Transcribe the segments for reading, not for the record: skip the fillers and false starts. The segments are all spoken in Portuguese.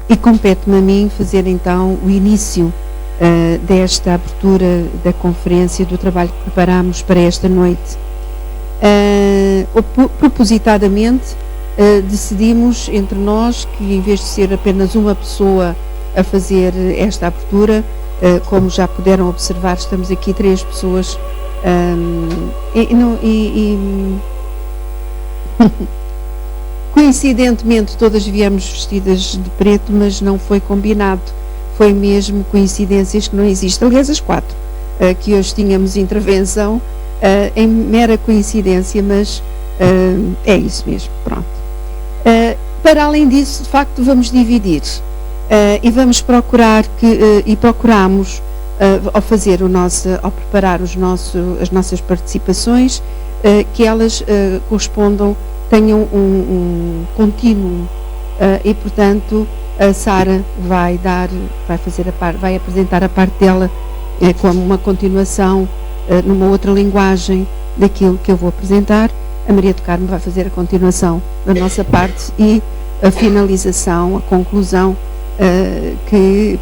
e compete-me a mim fazer então o início desta abertura da conferência, do trabalho que preparamos para esta noite. Propositadamente decidimos entre nós que, em vez de ser apenas uma pessoa a fazer esta abertura, como já puderam observar, estamos aqui 3 pessoas coincidentemente todas viemos vestidas de preto, mas não foi combinado, foi mesmo coincidências que não existem. Aliás, as 4 que hoje tínhamos intervenção em mera coincidência, mas é isso mesmo, pronto. Para além disso, de facto, vamos dividir e vamos procurar e procuramos ao fazer ao preparar as nossas participações, que elas correspondam, tenham um contínuo, e portanto a Sara vai apresentar a parte dela como uma continuação numa outra linguagem daquilo que eu vou apresentar. A Maria do Carmo vai fazer a continuação da nossa parte e a finalização, a conclusão, que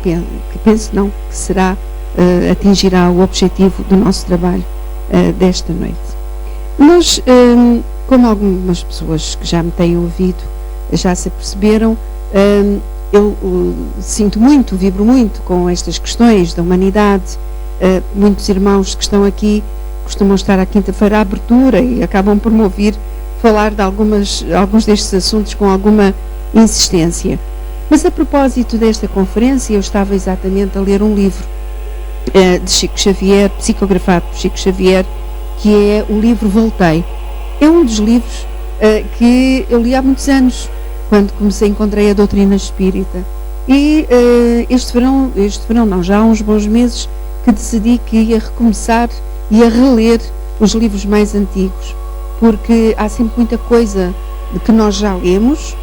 atingirá o objetivo do nosso trabalho desta noite. Nós, como algumas pessoas que já me têm ouvido já se aperceberam, eu vibro muito com estas questões da humanidade. Muitos irmãos que estão aqui costumam estar à quinta-feira à abertura e acabam por me ouvir falar de alguns destes assuntos com alguma insistência. Mas a propósito desta conferência, eu estava exatamente a ler um livro de Chico Xavier, psicografado por Chico Xavier, que é o livro Voltei. É um dos livros que eu li há muitos anos, quando encontrei a doutrina espírita. E já há uns bons meses que decidi que ia recomeçar e a reler os livros mais antigos, porque há sempre muita coisa de que nós já lemos,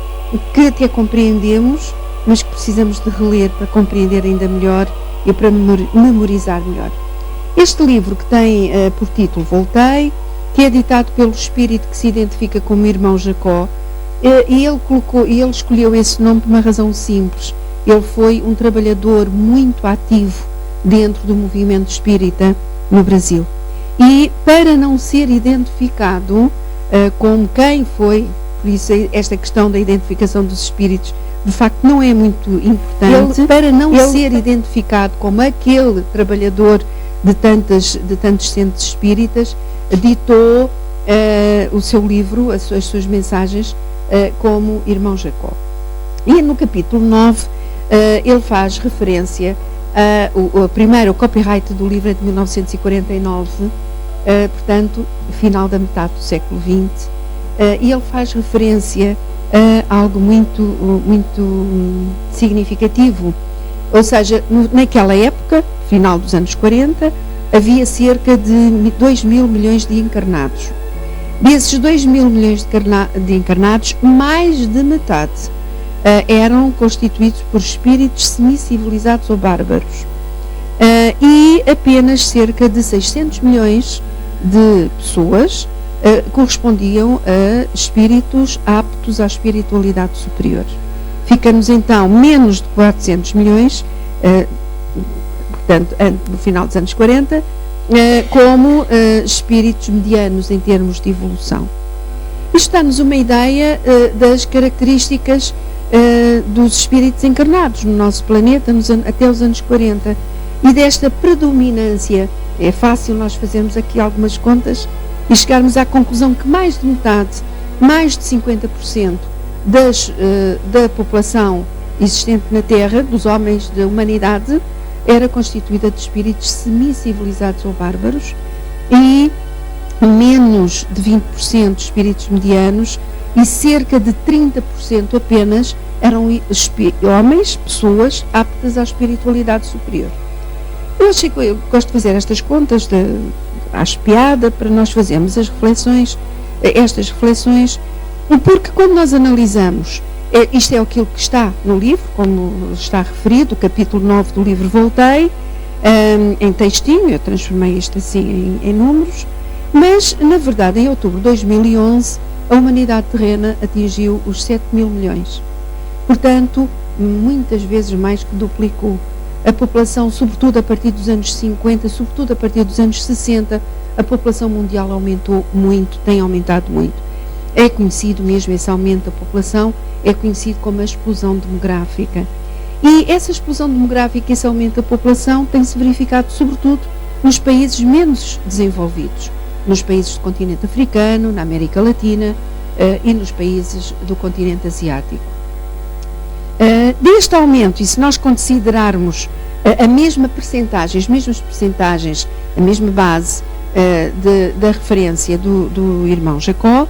que até compreendemos, mas que precisamos de reler para compreender ainda melhor e para memorizar melhor. Este livro, que tem por título Voltei, que é editado pelo espírito que se identifica como Irmão Jacó, e ele escolheu esse nome por uma razão simples. Ele foi um trabalhador muito ativo dentro do movimento espírita no Brasil. E para não ser identificado como quem foi, por isso esta questão da identificação dos espíritos de facto não é muito importante, ser identificado como aquele trabalhador de tantos centros espíritas, ditou o seu livro, as suas mensagens, como Irmão Jacó. E no capítulo 9 ele faz referência o copyright do livro é de 1949, portanto, final da metade do século XX, e ele faz referência a algo muito significativo. Ou seja, naquela época, final dos anos 40, havia cerca de 2 mil milhões de encarnados. Desses 2 mil milhões de encarnados, mais de metade eram constituídos por espíritos semicivilizados ou bárbaros. E apenas cerca de 600 milhões de pessoas correspondiam a espíritos aptos à espiritualidade superior. Ficamos então menos de 400 milhões, portanto, no final dos anos 40, como espíritos medianos em termos de evolução. Isto dá-nos uma ideia das características dos espíritos encarnados no nosso planeta até os anos 40 e desta predominância. É fácil nós fazermos aqui algumas contas e chegarmos à conclusão que mais de metade, mais de 50% da população existente na Terra, dos homens da humanidade, era constituída de espíritos semicivilizados ou bárbaros, e menos de 20% de espíritos medianos e cerca de 30% apenas eram homens, pessoas aptas à espiritualidade superior. Eu gosto de fazer estas contas, acho piada para nós fazermos estas reflexões, porque quando nós analisamos, isto é aquilo que está no livro, como está referido, o capítulo 9 do livro Voltei, em textinho, eu transformei isto assim em números, mas, na verdade, em outubro de 2011, a humanidade terrena atingiu os 7 mil milhões. Portanto, muitas vezes mais que duplicou. A população, sobretudo a partir dos anos 50, sobretudo a partir dos anos 60, a população mundial aumentou muito, tem aumentado muito. É conhecido mesmo esse aumento da população, é conhecido como a explosão demográfica. E essa explosão demográfica, esse aumento da população, tem-se verificado sobretudo nos países menos desenvolvidos, nos países do continente africano, na América Latina e nos países do continente asiático. Deste aumento, e se nós considerarmos a mesma percentagem, as mesmas percentagens, a mesma base da referência do irmão Jacó,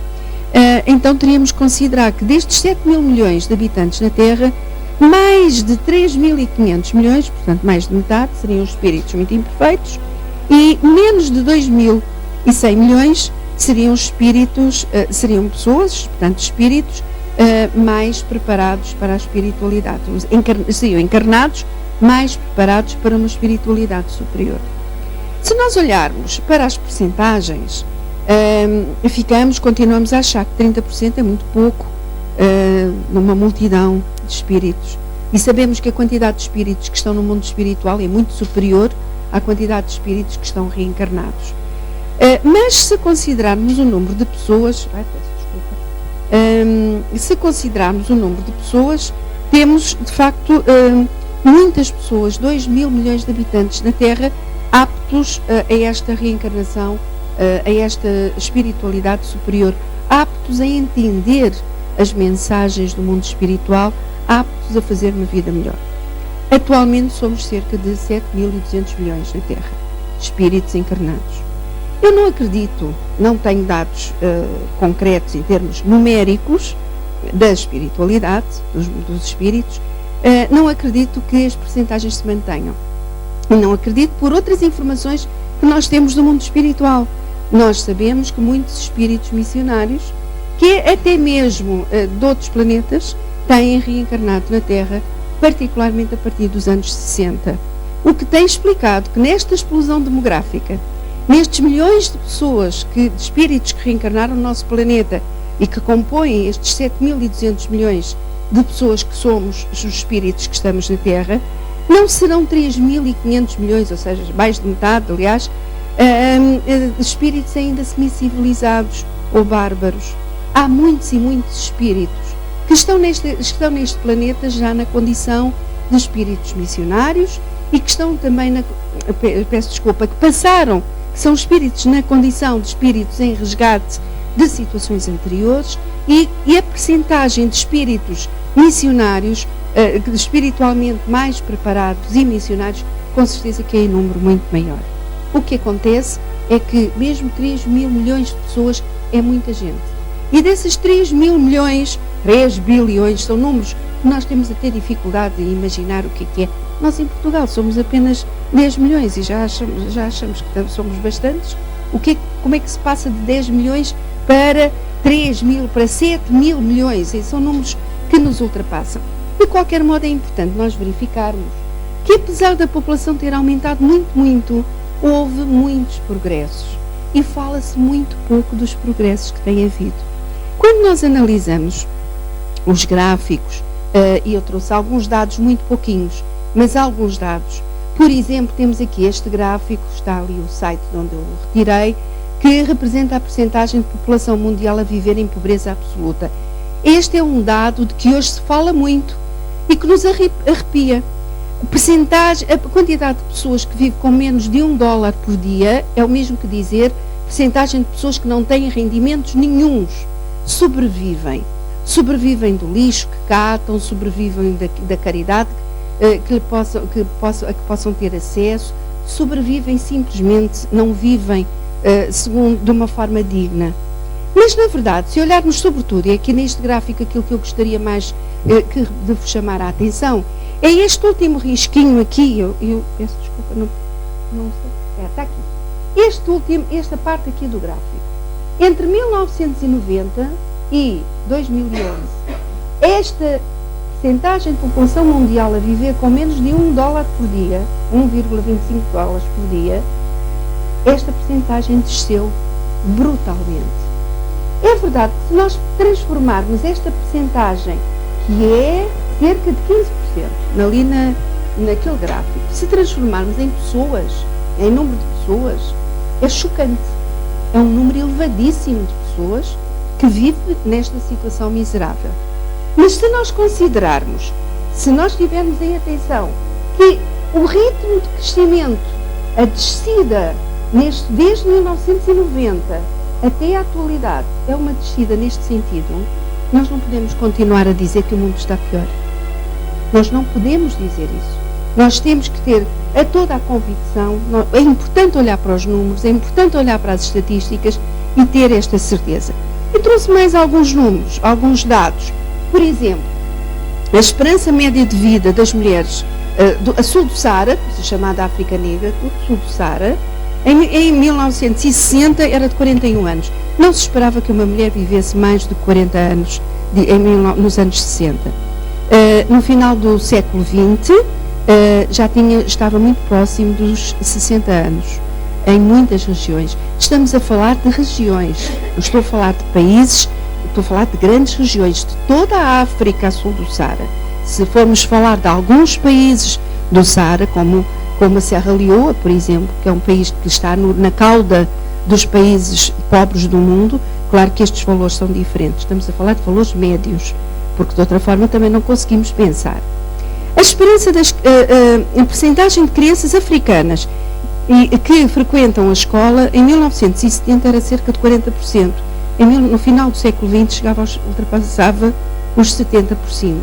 então teríamos que considerar que destes 7 mil milhões de habitantes na Terra, mais de 3.500 milhões, portanto mais de metade, seriam os espíritos muito imperfeitos, e menos de 2.100 milhões seriam espíritos, seriam pessoas, portanto espíritos, mais preparados para a espiritualidade, seriam encarnados mais preparados para uma espiritualidade superior. Se nós olharmos para as percentagens, continuamos a achar que 30% é muito pouco numa multidão de espíritos, e sabemos que a quantidade de espíritos que estão no mundo espiritual é muito superior à quantidade de espíritos que estão reencarnados. Mas se considerarmos o número de pessoas, se considerarmos o número de pessoas, temos de facto muitas pessoas, 2 mil milhões de habitantes na Terra, aptos a esta reencarnação, a esta espiritualidade superior, aptos a entender as mensagens do mundo espiritual, aptos a fazer uma vida melhor. Atualmente somos cerca de 7.200 milhões na Terra, espíritos encarnados. Eu não acredito, não tenho dados concretos em termos numéricos da espiritualidade, dos espíritos, não acredito que as percentagens se mantenham. E não acredito por outras informações que nós temos do mundo espiritual. Nós sabemos que muitos espíritos missionários, que até mesmo de outros planetas, têm reencarnado na Terra, particularmente a partir dos anos 60. O que tem explicado que nesta explosão demográfica, nestes milhões de pessoas, de espíritos que reencarnaram no nosso planeta e que compõem estes 7.200 milhões de pessoas que somos os espíritos que estamos na Terra, não serão 3.500 milhões, ou seja, mais de metade, aliás, espíritos ainda semi-civilizados ou bárbaros. Há muitos e muitos espíritos que estão neste planeta já na condição de espíritos missionários e que estão também, que passaram, que são espíritos na condição de espíritos em resgate de situações anteriores, e a percentagem de espíritos missionários, espiritualmente mais preparados e missionários, com certeza que é em número muito maior. O que acontece é que mesmo 3 mil milhões de pessoas é muita gente. E desses 3 mil milhões, 3 bilhões, são números que nós temos a ter dificuldade em imaginar o que é. Nós em Portugal somos apenas 10 milhões e já achamos que somos bastantes. Como é que se passa de 10 milhões para 3 mil, para 7 mil milhões? E são números que nos ultrapassam. De qualquer modo, é importante nós verificarmos que, apesar da população ter aumentado muito, houve muitos progressos. E fala-se muito pouco dos progressos que tem havido. Quando nós analisamos os gráficos, e eu trouxe alguns dados, muito pouquinhos, mas alguns dados. Por exemplo, temos aqui este gráfico, está ali o site de onde eu o retirei, que representa a percentagem de população mundial a viver em pobreza absoluta. Este é um dado de que hoje se fala muito e que nos arrepia. A quantidade de pessoas que vivem com menos de $1 por dia é o mesmo que dizer percentagem de pessoas que não têm rendimentos nenhuns, sobrevivem do lixo que catam, sobrevivem da caridade que possam ter acesso, sobrevivem simplesmente, não vivem de uma forma digna. Mas, na verdade, se olharmos sobretudo, e aqui neste gráfico aquilo que eu gostaria mais de vos chamar a atenção, é este último risquinho aqui, eu peço desculpa, não sei, está aqui. Esta parte aqui do gráfico. Entre 1990 e 2011, esta percentagem de população mundial a viver com menos de $1 por dia, $1,25 por dia, esta percentagem desceu brutalmente. É verdade que se nós transformarmos esta percentagem, que é cerca de 15%, naquele gráfico, se transformarmos em pessoas, em número de pessoas, é chocante. É um número elevadíssimo de pessoas que vive nesta situação miserável. Mas se nós considerarmos, se nós tivermos em atenção que o ritmo de crescimento, a descida desde 1990 até a atualidade, é uma descida neste sentido, nós não podemos continuar a dizer que o mundo está pior. Nós não podemos dizer isso. Nós temos que ter toda a convicção, é importante olhar para os números, é importante olhar para as estatísticas e ter esta certeza. E trouxe mais alguns números, alguns dados. Por exemplo, a esperança média de vida das mulheres a sul do Saara, chamada África Negra, do sul do Saara, em 1960 era de 41 anos. Não se esperava que uma mulher vivesse mais de 40 anos nos anos 60. No final do século XX, estava muito próximo dos 60 anos, em muitas regiões. Estamos a falar de regiões, não estou a falar de países, estou a falar de grandes regiões, de toda a África a sul do Saara. Se formos falar de alguns países do Saara, como a Serra Leoa, por exemplo, que é um país que está na cauda dos países pobres do mundo, claro que estes valores são diferentes. Estamos a falar de valores médios, porque de outra forma também não conseguimos pensar. A esperança a percentagem de crianças africanas que frequentam a escola, em 1970 era cerca de 40%. No final do século XX ultrapassava os 75%.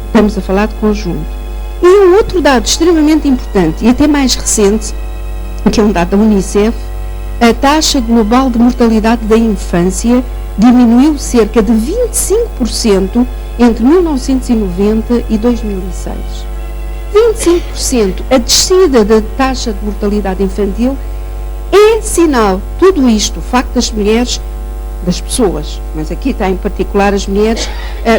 Estamos a falar de conjunto. E um outro dado extremamente importante, e até mais recente, que é um dado da Unicef, a taxa global de mortalidade da infância diminuiu cerca de 25% entre 1990 e 2006. 25%. A descida da taxa de mortalidade infantil é sinal, tudo isto, o facto das mulheres, das pessoas, mas aqui está em particular as mulheres,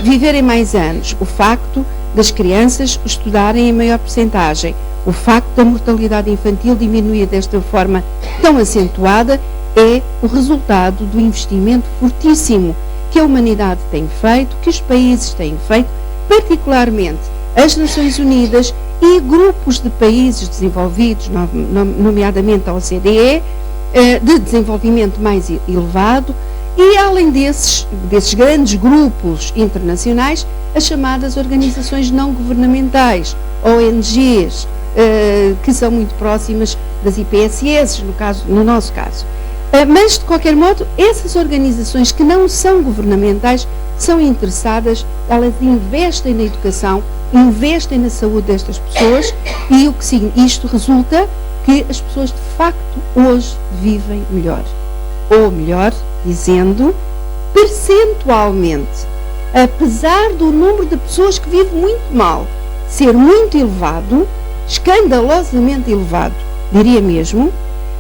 viverem mais anos, o facto das crianças estudarem em maior percentagem, o facto da mortalidade infantil diminuir desta forma tão acentuada, é o resultado do investimento fortíssimo que a humanidade tem feito, que os países têm feito, particularmente as Nações Unidas e grupos de países desenvolvidos, nomeadamente a OCDE, de desenvolvimento mais elevado, e além desses grandes grupos internacionais, as chamadas organizações não governamentais, ONGs, que são muito próximas das IPSS, no nosso caso. Mas, de qualquer modo, essas organizações que não são governamentais são interessadas, elas investem na educação, investem na saúde destas pessoas e isto resulta que as pessoas de facto hoje vivem melhor. Ou melhor, dizendo, percentualmente, apesar do número de pessoas que vivem muito mal ser muito elevado, escandalosamente elevado, diria mesmo,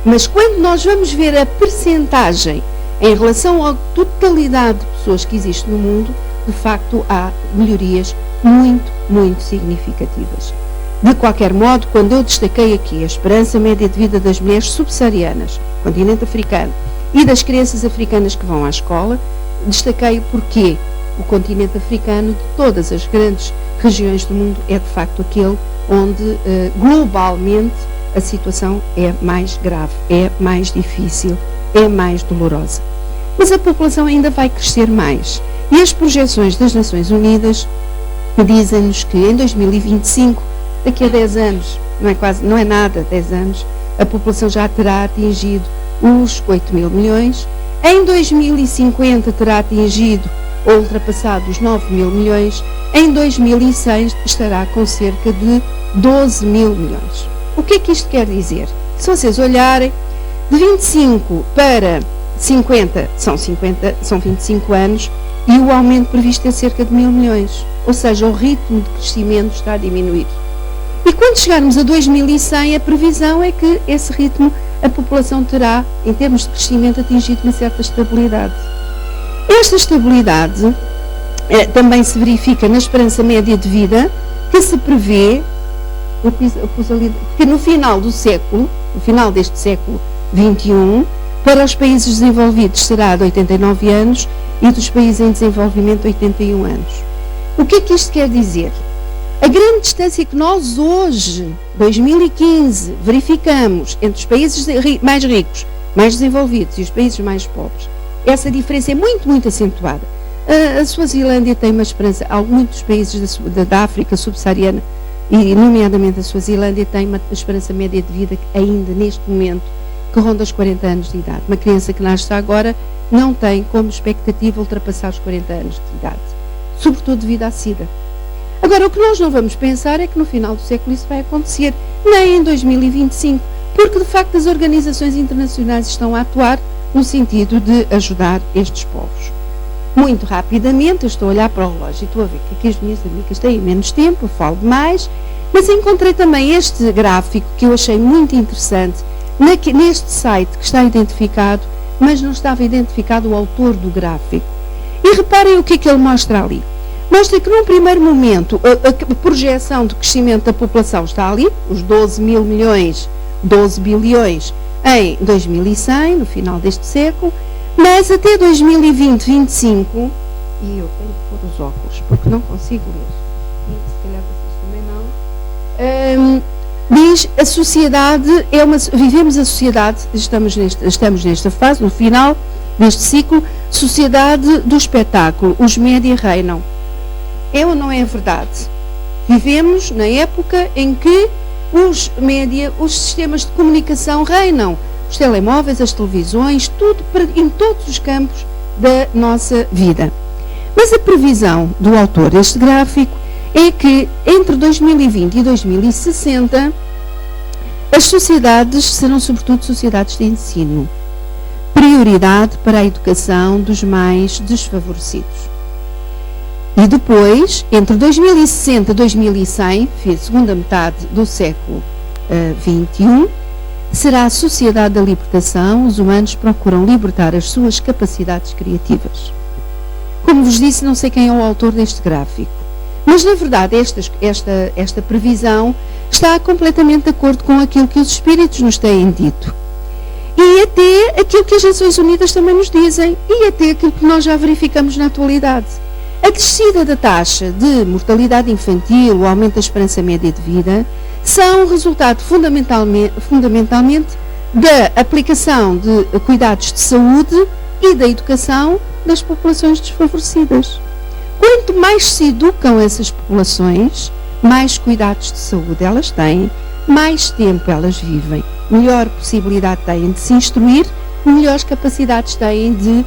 mas quando nós vamos ver a percentagem em relação à totalidade de pessoas que existe no mundo, de facto há melhorias muito, muito significativas. De qualquer modo, quando eu destaquei aqui a esperança média de vida das mulheres subsaarianas, continente africano, e das crianças africanas que vão à escola, destaquei porque o continente africano, de todas as grandes regiões do mundo, é de facto aquele onde globalmente a situação é mais grave, é mais difícil, é mais dolorosa. Mas a população ainda vai crescer mais. E as projeções das Nações Unidas dizem-nos que em 2025, daqui a 10 anos, não é nada, 10 anos, a população já terá atingido os 8 mil milhões, em 2050 terá atingido ou ultrapassado os 9 mil milhões, em 2100 estará com cerca de 12 mil milhões. O que é que isto quer dizer? Se vocês olharem, de 25 para 50 são 25 anos e o aumento previsto é cerca de 1.000 milhões. Ou seja, o ritmo de crescimento está a diminuir. E quando chegarmos a 2100, a previsão é que esse ritmo, a população terá, em termos de crescimento, atingido uma certa estabilidade. Esta estabilidade também se verifica na esperança média de vida, que se prevê que no final do século, no final deste século XXI, para os países desenvolvidos será de 89 anos e dos países em desenvolvimento 81 anos. O que é que isto quer dizer? A grande distância que nós hoje, 2015, verificamos entre os países mais ricos, mais desenvolvidos e os países mais pobres, essa diferença é muito, muito acentuada. A Suazilândia tem uma esperança, muitos países da África subsaariana, e nomeadamente a Suazilândia, tem uma esperança média de vida ainda neste momento que ronda os 40 anos de idade. Uma criança que nasce agora não tem como expectativa ultrapassar os 40 anos de idade, sobretudo devido à SIDA. Agora, o que nós não vamos pensar é que no final do século isso vai acontecer, nem em 2025, porque de facto as organizações internacionais estão a atuar no sentido de ajudar estes povos. Muito rapidamente, eu estou a olhar para o relógio e estou a ver que aqui as minhas amigas têm menos tempo, eu falo mais, mas encontrei também este gráfico que eu achei muito interessante neste site que está identificado, mas não estava identificado o autor do gráfico. E reparem o que é que ele mostra ali. Mostra que num primeiro momento a projeção de crescimento da população está ali, os 12 mil milhões, 12 bilhões em 2100, no final deste século, mas até 2020, 25, e eu tenho que pôr os óculos porque não consigo ler, e se calhar vocês também não, diz a sociedade, vivemos a sociedade, estamos nesta fase, no final deste ciclo, sociedade do espetáculo, os média reinam. É ou não é verdade? Vivemos na época em que os média, os sistemas de comunicação reinam. Os telemóveis, as televisões, tudo em todos os campos da nossa vida. Mas a previsão do autor deste gráfico é que entre 2020 e 2060 as sociedades serão sobretudo sociedades de ensino. Prioridade para a educação dos mais desfavorecidos. E depois, entre 2060 e 2100, segunda metade do século XXI, será a sociedade da libertação. Os humanos procuram libertar as suas capacidades criativas. Como vos disse, não sei quem é o autor deste gráfico, mas na verdade esta previsão está completamente de acordo com aquilo que os espíritos nos têm dito. E até aquilo que as Nações Unidas também nos dizem, e até aquilo que nós já verificamos na atualidade. A descida da taxa de mortalidade infantil, o aumento da esperança média de vida, são resultado fundamentalmente da aplicação de cuidados de saúde e da educação das populações desfavorecidas. Quanto mais se educam essas populações, mais cuidados de saúde elas têm, mais tempo elas vivem, melhor possibilidade têm de se instruir, melhores capacidades têm de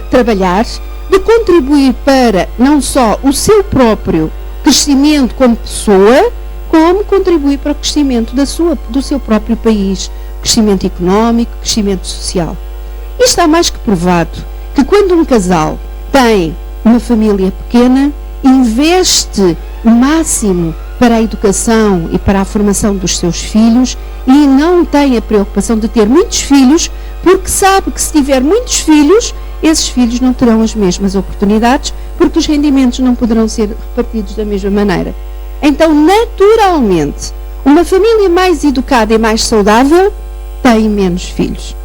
trabalhar, de contribuir para não só o seu próprio crescimento como pessoa, como contribuir para o crescimento do seu próprio país, crescimento económico, crescimento social. E está mais que provado que quando um casal tem uma família pequena, investe o máximo para a educação e para a formação dos seus filhos e não tem a preocupação de ter muitos filhos, porque sabe que se tiver muitos filhos, esses filhos não terão as mesmas oportunidades, porque os rendimentos não poderão ser repartidos da mesma maneira. Então, naturalmente, uma família mais educada e mais saudável tem menos filhos.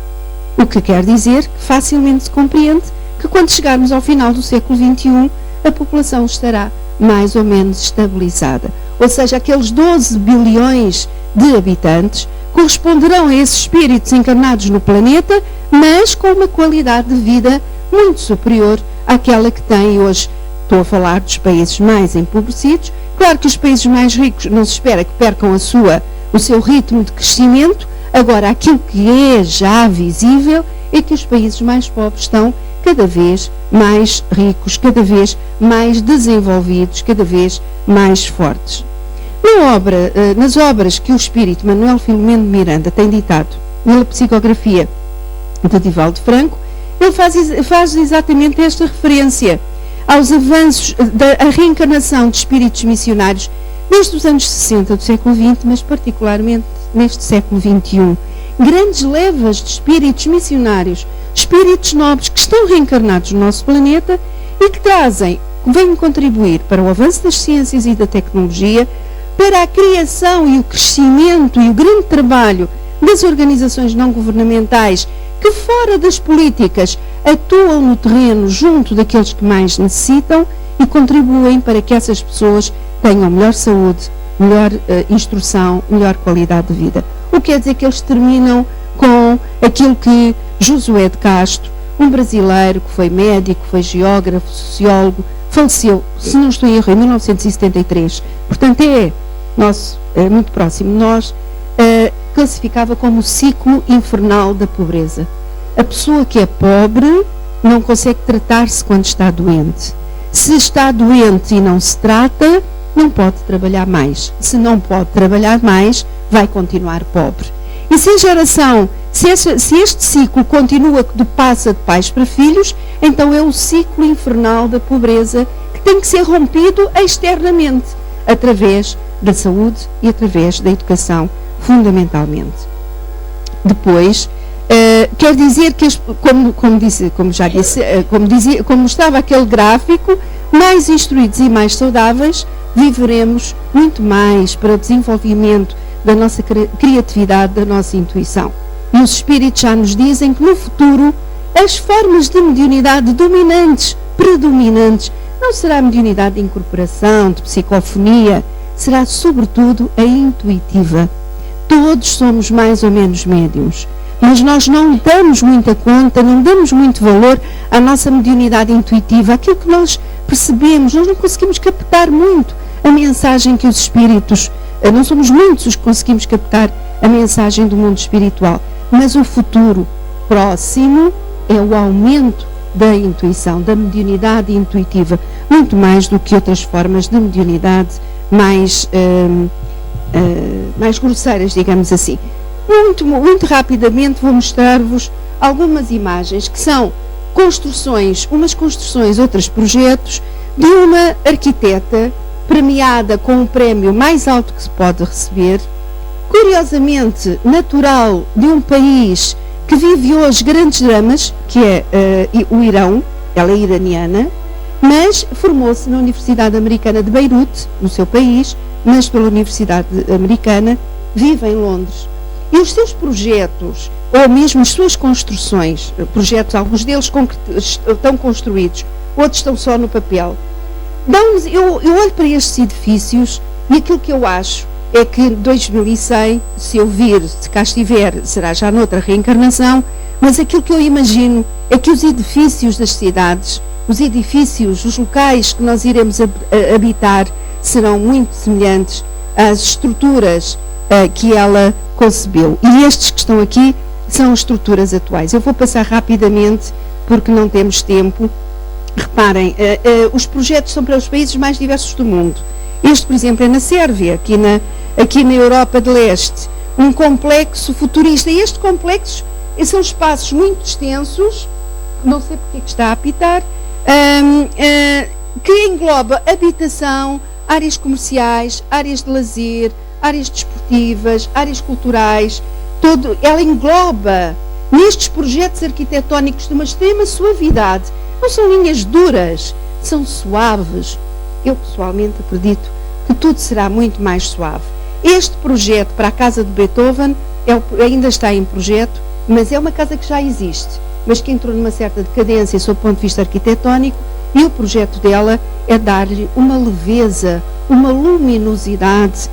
O que quer dizer que facilmente se compreende que quando chegarmos ao final do século XXI, a população estará mais ou menos estabilizada. Ou seja, aqueles 12 bilhões de habitantes corresponderão a esses espíritos encarnados no planeta, mas com uma qualidade de vida muito superior àquela que tem hoje. Estou a falar dos países mais empobrecidos. Claro que os países mais ricos não se espera que percam o seu ritmo de crescimento. Agora, aquilo que é já visível é que os países mais pobres estão cada vez mais ricos, cada vez mais desenvolvidos, cada vez mais fortes. Nas obras que o espírito Manuel Filomeno de Miranda tem ditado na psicografia de Divaldo Franco, ele faz exatamente esta referência aos avanços da reencarnação de espíritos missionários desde os anos 60 do século XX, mas particularmente neste século XXI. Grandes levas de espíritos missionários, espíritos nobres que estão reencarnados no nosso planeta e que vêm contribuir para o avanço das ciências e da tecnologia, para a criação e o crescimento e o grande trabalho das organizações não governamentais que fora das políticas atuam no terreno junto daqueles que mais necessitam e contribuem para que essas pessoas tenham melhor saúde, melhor instrução, melhor qualidade de vida. O que quer dizer que eles terminam com aquilo que Josué de Castro, um brasileiro que foi médico, foi geógrafo, sociólogo, faleceu, se não estou em erro, em 1973. Portanto, é muito próximo de nós, classificava como o ciclo infernal da pobreza. A pessoa que é pobre não consegue tratar-se quando está doente. Se está doente e não se trata, não pode trabalhar mais. Se não pode trabalhar mais, vai continuar pobre. E se a geração, se este ciclo continua de passa de pais para filhos, então é o ciclo infernal da pobreza que tem que ser rompido externamente, através da saúde e através da educação, fundamentalmente. Depois, quer dizer que, como estava aquele gráfico, mais instruídos e mais saudáveis, viveremos muito mais para o desenvolvimento da nossa criatividade, da nossa intuição. E os espíritos já nos dizem que no futuro as formas de mediunidade dominantes, predominantes, não será a mediunidade de incorporação, de psicofonia, será sobretudo a intuitiva. Todos somos mais ou menos médiuns, mas nós não damos muita conta, não damos muito valor à nossa mediunidade intuitiva, aquilo que nós percebemos, nós não conseguimos captar muito a mensagem que os espíritos, não somos muitos os que conseguimos captar a mensagem do mundo espiritual, mas o futuro próximo é o aumento da intuição, da mediunidade intuitiva, muito mais do que outras formas de mediunidade mais grosseiras, digamos assim. Muito rapidamente vou mostrar-vos algumas imagens que são construções, umas construções, outros projetos, de uma arquiteta premiada com o prémio mais alto que se pode receber, curiosamente natural de um país que vive hoje grandes dramas, que é o Irão. Ela é iraniana, mas formou-se na Universidade Americana de Beirute, no seu país, mas pela Universidade Americana, vive em Londres. E os seus projetos, ou mesmo as suas construções, projetos, alguns deles estão construídos, outros estão só no papel. Eu olho para estes edifícios e aquilo que eu acho é que 2100, se eu vir, se cá estiver, será já noutra reencarnação, mas aquilo que eu imagino é que os edifícios das cidades, os edifícios, os locais que nós iremos habitar, serão muito semelhantes às estruturas que ela concebeu. E estes que estão aqui são estruturas atuais. Eu vou passar rapidamente porque não temos tempo. Reparem, os projetos são para os países mais diversos do mundo. Este, por exemplo, é na Sérvia, aqui na Europa de Leste, um complexo futurista. E este complexo são espaços muito extensos, não sei porque que está a apitar, que engloba habitação, áreas comerciais, áreas de lazer, áreas desportivas, áreas culturais. Ela engloba nestes projetos arquitetónicos de uma extrema suavidade. Não são linhas duras, são suaves. Eu pessoalmente acredito que tudo será muito mais suave. Este projeto para a casa de Beethoven ainda está em projeto, mas é uma casa que já existe, mas que entrou numa certa decadência sob o ponto de vista arquitetónico, e o projeto dela é dar-lhe uma leveza, uma luminosidade.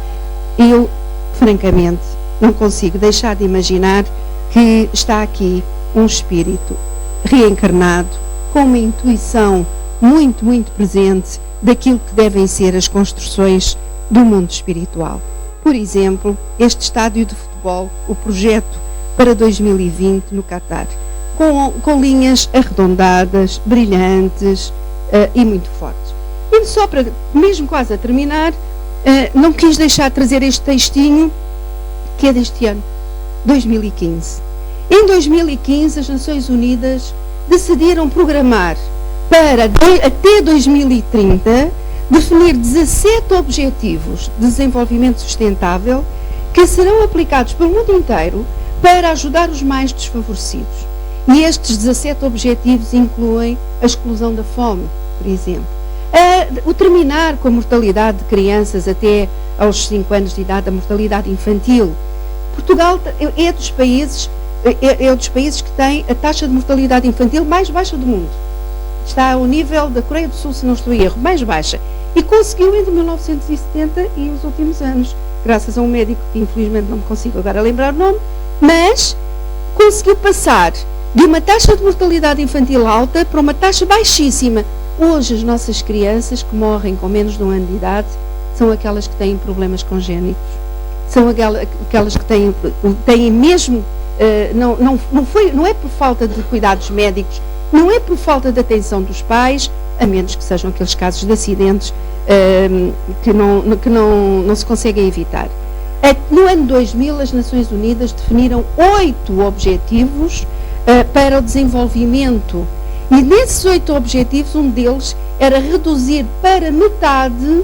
Eu, francamente, não consigo deixar de imaginar que está aqui um espírito reencarnado com uma intuição muito, muito presente daquilo que devem ser as construções do mundo espiritual. Por exemplo, este estádio de futebol, o projeto para 2020 no Catar, com linhas arredondadas, brilhantes e muito fortes. E só para, mesmo quase a terminar, não quis deixar de trazer este textinho, que é deste ano, 2015. Em 2015, as Nações Unidas decidiram programar para, até 2030, definir 17 objetivos de desenvolvimento sustentável que serão aplicados pelo mundo inteiro para ajudar os mais desfavorecidos. E estes 17 objetivos incluem a exclusão da fome, por exemplo, o terminar com a mortalidade de crianças até aos 5 anos de idade, a mortalidade infantil. Portugal é dos países que tem a taxa de mortalidade infantil mais baixa do mundo. está ao nível da Coreia do Sul, se não estou em erro, mais baixa. E conseguiu entre 1970 e os últimos anos, graças a um médico que infelizmente não me consigo agora lembrar o nome, mas conseguiu passar de uma taxa de mortalidade infantil alta para uma taxa baixíssima. Hoje as nossas crianças que morrem com menos de 1 ano de idade são aquelas que têm problemas congénitos, são aquelas que têm mesmo, não é por falta de cuidados médicos, não é por falta de atenção dos pais, a menos que sejam aqueles casos de acidentes que não se conseguem evitar. No ano 2000, as Nações Unidas definiram 8 objetivos para o desenvolvimento. E nesses 8 objetivos, um deles era reduzir para metade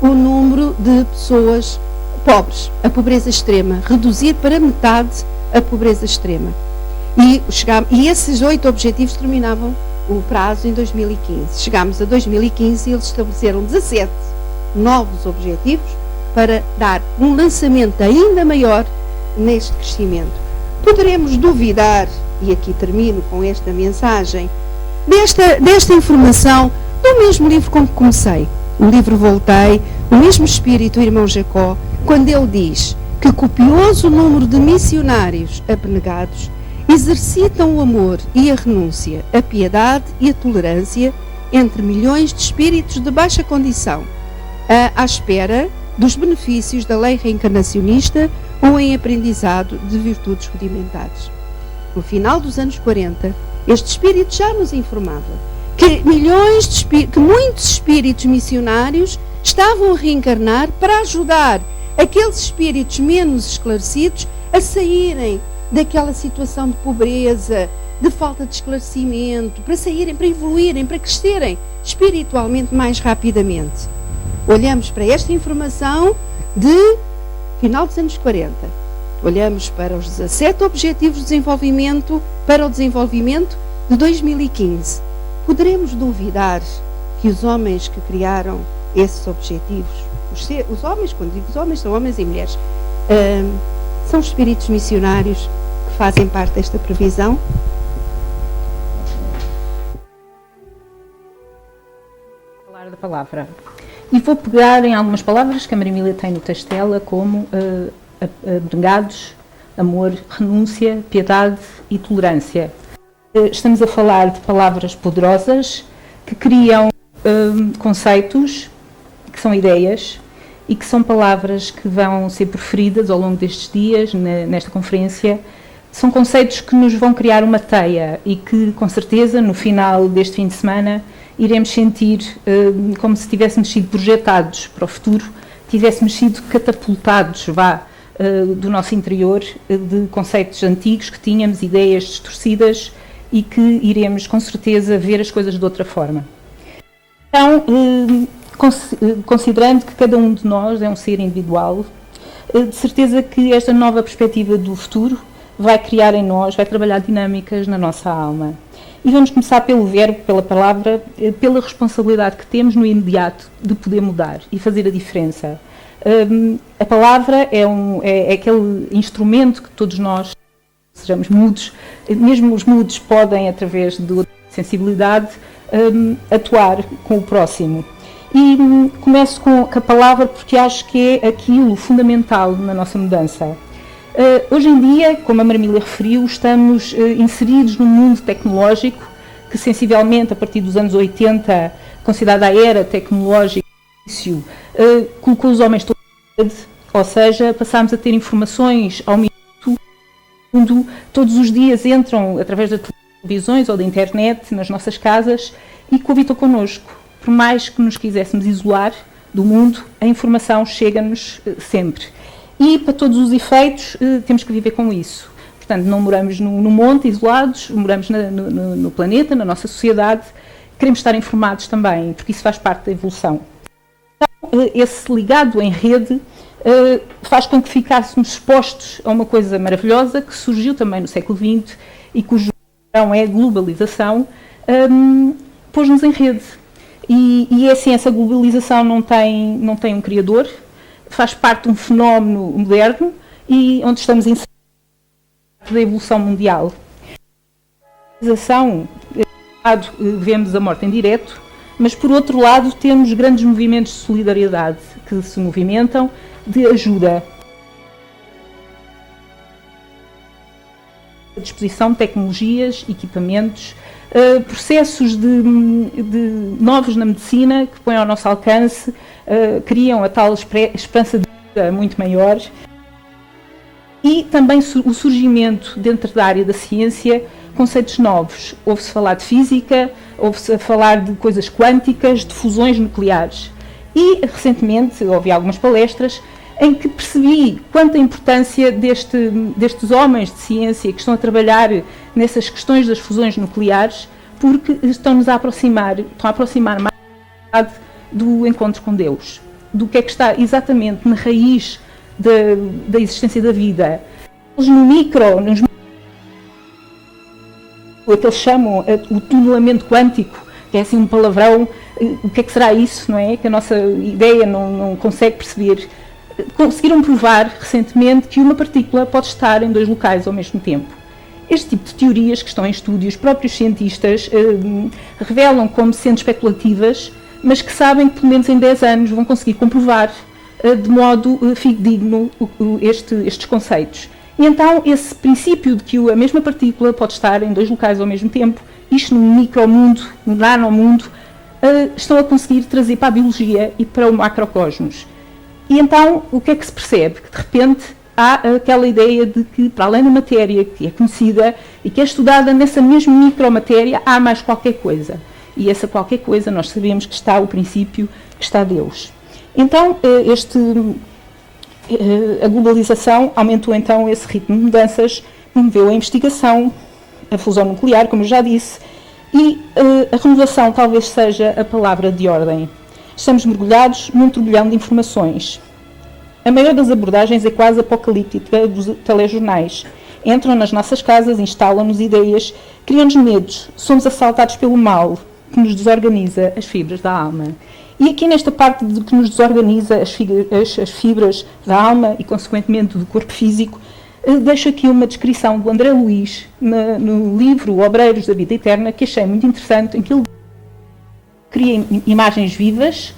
o número de pessoas pobres, a pobreza extrema. Reduzir para metade a pobreza extrema. E esses 8 objetivos terminavam o prazo em 2015. Chegámos a 2015 e eles estabeleceram 17 novos objetivos para dar um lançamento ainda maior neste crescimento. Poderemos duvidar, e aqui termino com esta mensagem, desta informação do mesmo livro com que comecei, o livro Voltei, o mesmo espírito, o irmão Jacó, quando ele diz que copioso número de missionários abnegados exercitam o amor e a renúncia, a piedade e a tolerância entre milhões de espíritos de baixa condição, à espera dos benefícios da lei reencarnacionista ou em aprendizado de virtudes rudimentares. No final dos anos 40, este espírito já nos informava que muitos espíritos missionários estavam a reencarnar para ajudar aqueles espíritos menos esclarecidos a saírem daquela situação de pobreza, de falta de esclarecimento, para saírem, para evoluírem, para crescerem espiritualmente mais rapidamente. Olhamos para esta informação de final dos anos 40. Olhamos para os 17 Objetivos de Desenvolvimento para o desenvolvimento de 2015. Poderemos duvidar que os homens que criaram esses objetivos, os homens, quando digo os homens, são homens e mulheres, são espíritos missionários que fazem parte desta previsão? Falar da palavra. E vou pegar em algumas palavras que a Maria tem no texto dela, como abnegados, amor, renúncia, piedade e tolerância. Estamos a falar de palavras poderosas que criam conceitos, que são ideias, e que são palavras que vão ser proferidas ao longo destes dias, nesta conferência. São conceitos que nos vão criar uma teia e que, com certeza, no final deste fim de semana, iremos sentir como se tivéssemos sido projetados para o futuro, tivéssemos sido catapultados, do nosso interior, de conceitos antigos que tínhamos, ideias distorcidas, e que iremos, com certeza, ver as coisas de outra forma. Então, considerando que cada um de nós é um ser individual, de certeza que esta nova perspectiva do futuro vai criar em nós, vai trabalhar dinâmicas na nossa alma. E vamos começar pelo verbo, pela palavra, pela responsabilidade que temos no imediato de poder mudar e fazer a diferença. A palavra é aquele instrumento que todos nós, sejamos mudos, mesmo os mudos podem, através de sensibilidade, atuar com o próximo. E começo com a palavra porque acho que é aquilo fundamental na nossa mudança. Hoje em dia, como a Maria referiu, estamos inseridos num mundo tecnológico que, sensivelmente, a partir dos anos 80, considerada a era tecnológica, colocou os homens todos na rede, ou seja, passámos a ter informações ao minuto, todos os dias entram através das televisões ou da internet nas nossas casas e coabitam connosco. Por mais que nos quiséssemos isolar do mundo, a informação chega-nos sempre. E, para todos os efeitos, temos que viver com isso. Portanto, não moramos no monte, isolados, moramos no planeta, na nossa sociedade. Queremos estar informados também, porque isso faz parte da evolução. Então, esse ligado em rede faz com que ficássemos expostos a uma coisa maravilhosa que surgiu também no século XX e cujo nome é a globalização, pôs-nos em rede. E assim, essa globalização não tem um criador, faz parte de um fenómeno moderno e onde estamos inseridos da evolução mundial. A globalização lado, vemos a morte em direto, mas por outro lado temos grandes movimentos de solidariedade que se movimentam, de ajuda. A disposição de tecnologias, equipamentos, processos de novos na medicina que põem ao nosso alcance, criam a tal esperança de vida muito maior. E também o surgimento dentro da área da ciência, conceitos novos. Ouve-se falar de física, ouve-se falar de coisas quânticas, de fusões nucleares. E recentemente ouvi algumas palestras em que percebi quanta importância destes homens de ciência que estão a trabalhar nessas questões das fusões nucleares, porque estão a aproximar mais do encontro com Deus, do que é que está exatamente na raiz da existência da vida. Eles o que eles chamam o tunelamento quântico, que é assim um palavrão, o que é que será isso, não é? Que a nossa ideia não consegue perceber. Conseguiram provar recentemente que uma partícula pode estar em 2 locais ao mesmo tempo. Este tipo de teorias que estão em estudo, os próprios cientistas revelam como sendo especulativas, mas que sabem que pelo menos em 10 anos vão conseguir comprovar de modo fidedigno estes conceitos. E então esse princípio de que a mesma partícula pode estar em 2 locais ao mesmo tempo, isto no micromundo, no nanomundo, estão a conseguir trazer para a biologia e para o macrocosmos. E então o que é que se percebe? Que de repente há aquela ideia de que para além da matéria que é conhecida e que é estudada nessa mesma micromatéria, há mais qualquer coisa. E essa qualquer coisa nós sabemos que está o princípio, que está Deus. Então a globalização aumentou então esse ritmo de mudanças, promoveu a investigação, a fusão nuclear, como eu já disse, e a renovação talvez seja a palavra de ordem. Estamos mergulhados num turbilhão de informações. A maior das abordagens é quase apocalíptica dos telejornais. Entram nas nossas casas, instalam-nos ideias, criam-nos medos, somos assaltados pelo mal, que nos desorganiza as fibras da alma. E aqui nesta parte de que nos desorganiza as fibras da alma e, consequentemente, do corpo físico, deixo aqui uma descrição do André Luiz no livro Obreiros da Vida Eterna, que achei muito interessante, em que ele cria imagens vivas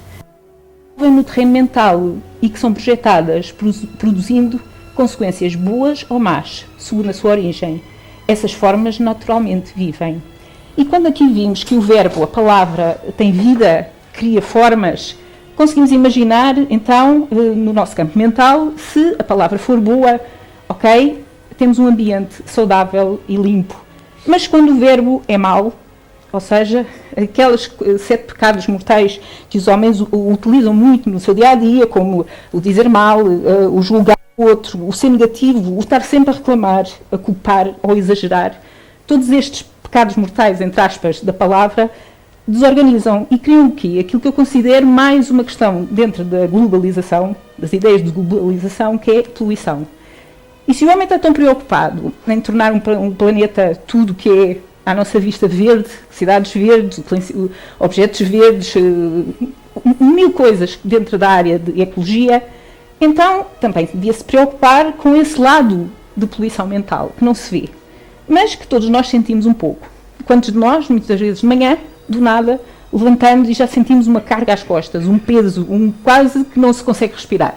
que vêm no terreno mental e que são projetadas, produzindo consequências boas ou más, segundo a sua origem. Essas formas naturalmente vivem. E quando aqui vimos que o verbo, a palavra, tem vida, cria formas, conseguimos imaginar, então, no nosso campo mental, se a palavra for boa, ok, temos um ambiente saudável e limpo. Mas quando o verbo é mau, ou seja, aqueles 7 pecados mortais que os homens utilizam muito no seu dia-a-dia, como o dizer mal, o julgar o outro, o ser negativo, o estar sempre a reclamar, a culpar ou exagerar, todos estes pecados mortais, entre aspas, da palavra, desorganizam e criam o quê? Aquilo que eu considero mais uma questão dentro da globalização, das ideias de globalização, que é poluição. E se o homem está tão preocupado em tornar um planeta tudo que é à nossa vista verde, cidades verdes, objetos verdes, mil coisas dentro da área de ecologia, então também devia se preocupar com esse lado de poluição mental, que não se vê, mas que todos nós sentimos um pouco. Quantos de nós, muitas vezes de manhã, do nada, levantamos e já sentimos uma carga às costas, um peso, quase que não se consegue respirar.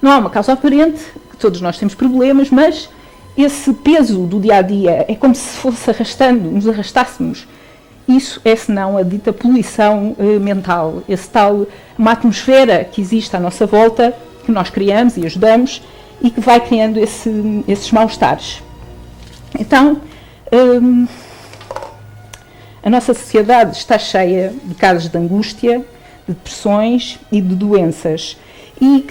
Não há uma causa aparente, que todos nós temos problemas, mas esse peso do dia-a-dia é como se fosse arrastando, nos arrastássemos. Isso é, senão, a dita poluição mental, uma atmosfera que existe à nossa volta, que nós criamos e ajudamos, e que vai criando esses mal-estares. Então, a nossa sociedade está cheia de casos de angústia, de depressões e de doenças. E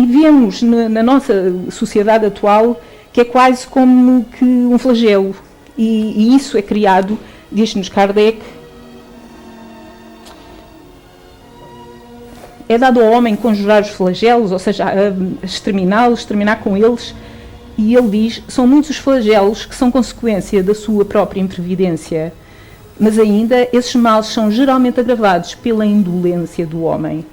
vemos na nossa sociedade atual que é quase como que um flagelo. E isso é criado, diz-nos Kardec, é dado ao homem conjurar os flagelos, ou seja, exterminá-los, terminar com eles. E ele diz, são muitos os flagelos que são consequência da sua própria imprevidência. Mas ainda, esses males são geralmente agravados pela indolência do homem.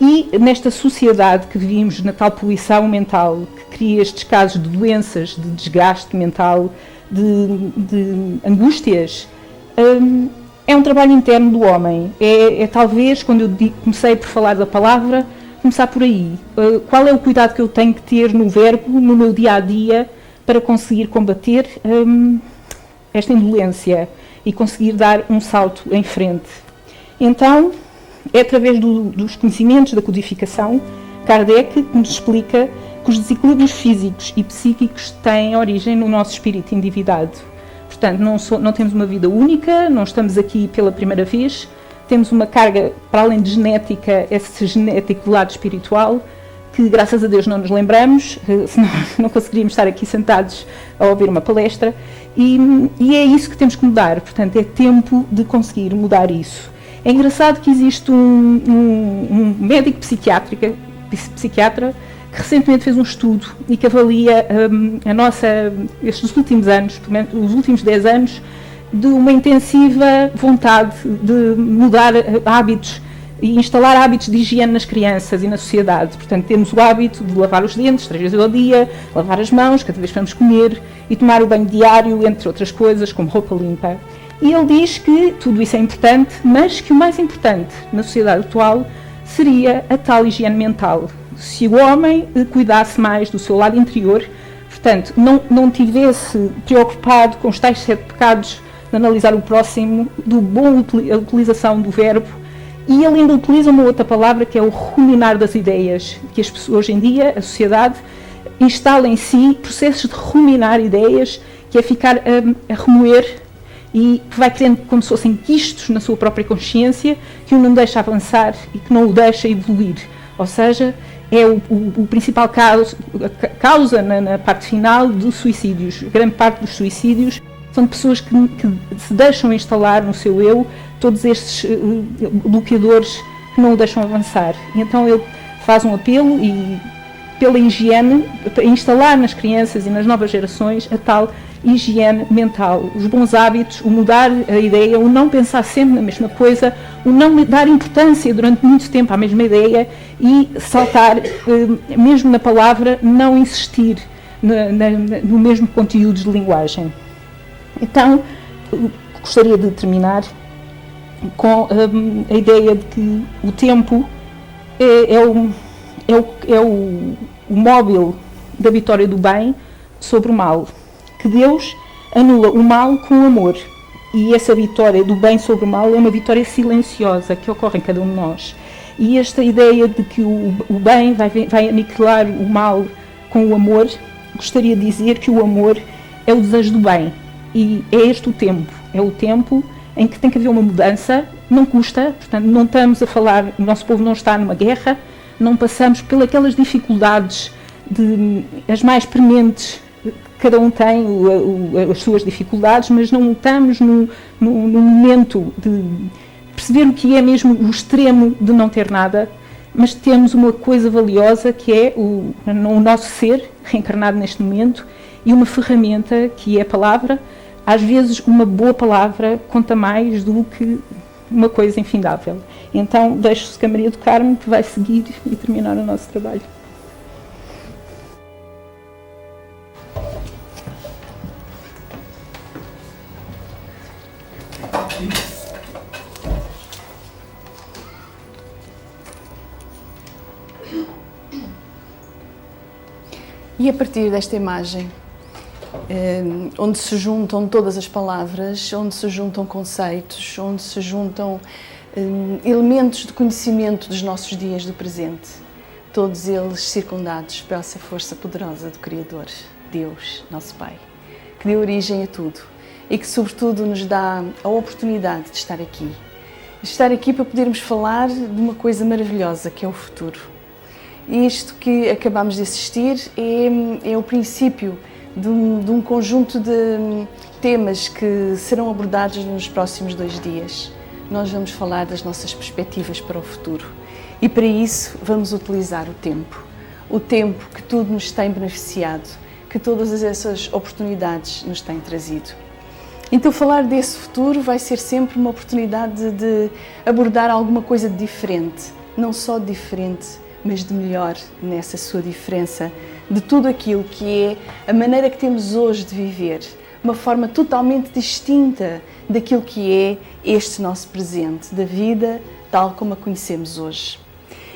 E nesta sociedade que vivemos, na tal poluição mental, que cria estes casos de doenças, de desgaste mental, de angústias, é um trabalho interno do homem. É talvez, quando eu comecei por falar da palavra, começar por aí. Qual é o cuidado que eu tenho que ter no verbo, no meu dia-a-dia, para conseguir combater esta indolência e conseguir dar um salto em frente. Então, é através dos conhecimentos da codificação, Kardec nos explica que os desequilíbrios físicos e psíquicos têm origem no nosso espírito endividado. Portanto, não temos uma vida única, não estamos aqui pela primeira vez, temos uma carga, para além de genética, esse genético do lado espiritual, que graças a Deus não nos lembramos, senão não conseguiríamos estar aqui sentados a ouvir uma palestra, e é isso que temos que mudar. Portanto, é tempo de conseguir mudar isso. É engraçado que existe um médico psiquiatra que recentemente fez um estudo e que avalia estes últimos anos, pelo menos os últimos 10 anos, de uma intensiva vontade de mudar hábitos e instalar hábitos de higiene nas crianças e na sociedade. Portanto, temos o hábito de lavar os dentes 3 vezes ao dia, lavar as mãos cada vez que vamos comer e tomar o banho diário, entre outras coisas, como roupa limpa. E ele diz que tudo isso é importante, mas que o mais importante na sociedade atual seria a tal higiene mental. Se o homem cuidasse mais do seu lado interior, portanto, não tivesse preocupado com os tais 7 pecados de analisar o próximo, do bom a utilização do verbo, e ele ainda utiliza uma outra palavra que é o ruminar das ideias, que as pessoas hoje em dia, a sociedade, instala em si processos de ruminar ideias, que é ficar a remoer e que vai criando como se fossem quistos na sua própria consciência, que o não deixa avançar e que não o deixa evoluir. Ou seja, é o principal causa na parte final dos suicídios. Grande parte dos suicídios são de pessoas que se deixam instalar no seu eu todos estes bloqueadores que não o deixam avançar. E então ele faz um apelo e pela higiene, para instalar nas crianças e nas novas gerações a tal higiene mental, os bons hábitos, o mudar a ideia, o não pensar sempre na mesma coisa, o não dar importância durante muito tempo à mesma ideia e saltar, mesmo na palavra, não insistir no mesmo conteúdo de linguagem. Então, gostaria de terminar com a ideia de que o tempo é o móvel da vitória do bem sobre o mal, que Deus anula o mal com o amor, e essa vitória do bem sobre o mal é uma vitória silenciosa que ocorre em cada um de nós. E esta ideia de que o bem vai aniquilar o mal com o amor, gostaria de dizer que o amor é o desejo do bem, e é este o tempo em que tem que haver uma mudança, não custa, portanto não estamos a falar, o nosso povo não está numa guerra, não passamos pelas dificuldades, as mais prementes, cada um tem as suas dificuldades, mas não estamos no momento de perceber o que é mesmo o extremo de não ter nada, mas temos uma coisa valiosa que é o nosso ser reencarnado neste momento e uma ferramenta que é a palavra. Às vezes uma boa palavra conta mais do que uma coisa infindável. Então deixo-se com a Maria do Carmo, que vai seguir e terminar o nosso trabalho. E a partir desta imagem, onde se juntam todas as palavras, onde se juntam conceitos, onde se juntam elementos de conhecimento dos nossos dias do presente, todos eles circundados pela essa força poderosa do Criador, Deus, nosso Pai, que deu origem a tudo e que, sobretudo, nos dá a oportunidade de estar aqui. Estar aqui para podermos falar de uma coisa maravilhosa, que é o futuro. E isto que acabamos de assistir é o princípio de um conjunto de temas que serão abordados nos próximos 2 dias. Nós vamos falar das nossas perspectivas para o futuro e para isso vamos utilizar o tempo que tudo nos tem beneficiado, que todas essas oportunidades nos têm trazido. Então falar desse futuro vai ser sempre uma oportunidade de abordar alguma coisa de diferente, não só de diferente, mas de melhor nessa sua diferença, de tudo aquilo que é a maneira que temos hoje de viver, uma forma totalmente distinta daquilo que é este nosso presente, da vida tal como a conhecemos hoje.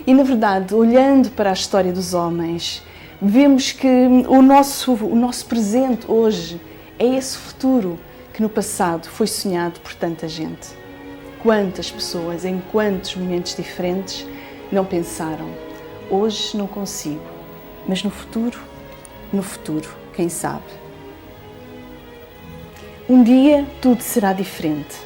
E, na verdade, olhando para a história dos homens, vemos que o nosso presente hoje é esse futuro que no passado foi sonhado por tanta gente. Quantas pessoas, em quantos momentos diferentes, não pensaram: hoje não consigo, mas no futuro, quem sabe? Um dia tudo será diferente.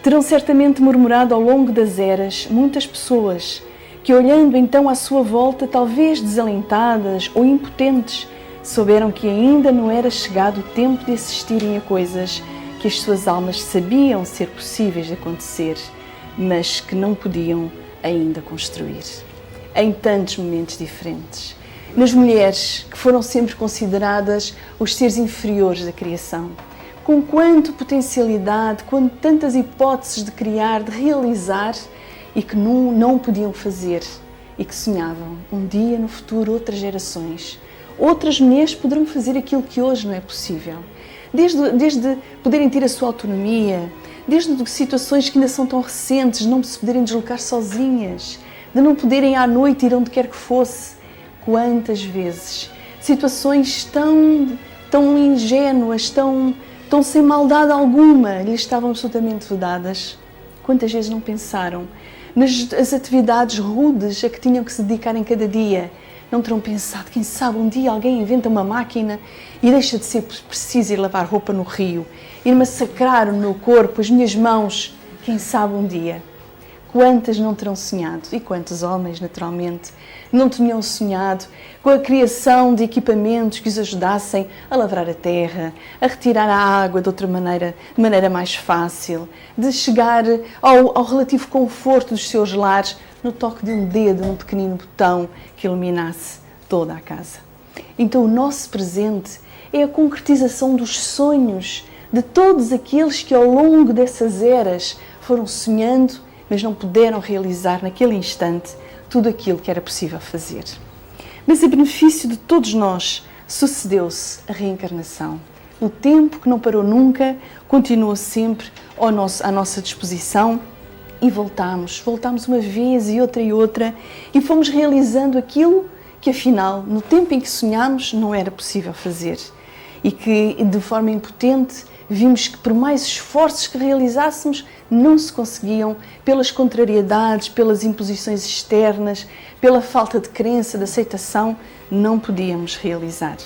Terão certamente murmurado ao longo das eras muitas pessoas que, olhando então à sua volta, talvez desalentadas ou impotentes, souberam que ainda não era chegado o tempo de assistirem a coisas que as suas almas sabiam ser possíveis de acontecer, mas que não podiam ainda construir. Em tantos momentos diferentes. Nas mulheres, que foram sempre consideradas os seres inferiores da criação. Com quanta potencialidade, com tantas hipóteses de criar, de realizar, e que não podiam fazer, e que sonhavam um dia no futuro outras gerações. Outras mulheres poderão fazer aquilo que hoje não é possível. Desde poderem ter a sua autonomia, desde situações que ainda são tão recentes, de não se poderem deslocar sozinhas, de não poderem à noite ir onde quer que fosse. Quantas vezes situações tão ingênuas, tão sem maldade alguma, lhes estavam absolutamente vedadas. Quantas vezes não pensaram nas atividades rudes a que tinham que se dedicar em cada dia? Não terão pensado: quem sabe um dia alguém inventa uma máquina e deixa de ser preciso ir lavar roupa no rio, ir massacrar o meu corpo, as minhas mãos? Quem sabe um dia? Quantas não terão sonhado? E quantos homens, naturalmente, não tinham sonhado com a criação de equipamentos que os ajudassem a lavrar a terra, a retirar a água de outra maneira, de maneira mais fácil, de chegar ao relativo conforto dos seus lares no toque de um dedo, num pequenino botão que iluminasse toda a casa. Então o nosso presente é a concretização dos sonhos de todos aqueles que ao longo dessas eras foram sonhando, mas não puderam realizar naquele instante tudo aquilo que era possível fazer. Mas a benefício de todos nós sucedeu-se a reencarnação. O tempo que não parou nunca continuou sempre à nossa disposição e voltámos uma vez e outra e fomos realizando aquilo que afinal, no tempo em que sonhámos, não era possível fazer e que de forma impotente vimos que por mais esforços que realizássemos não se conseguiam, pelas contrariedades, pelas imposições externas, pela falta de crença, de aceitação, não podíamos realizar.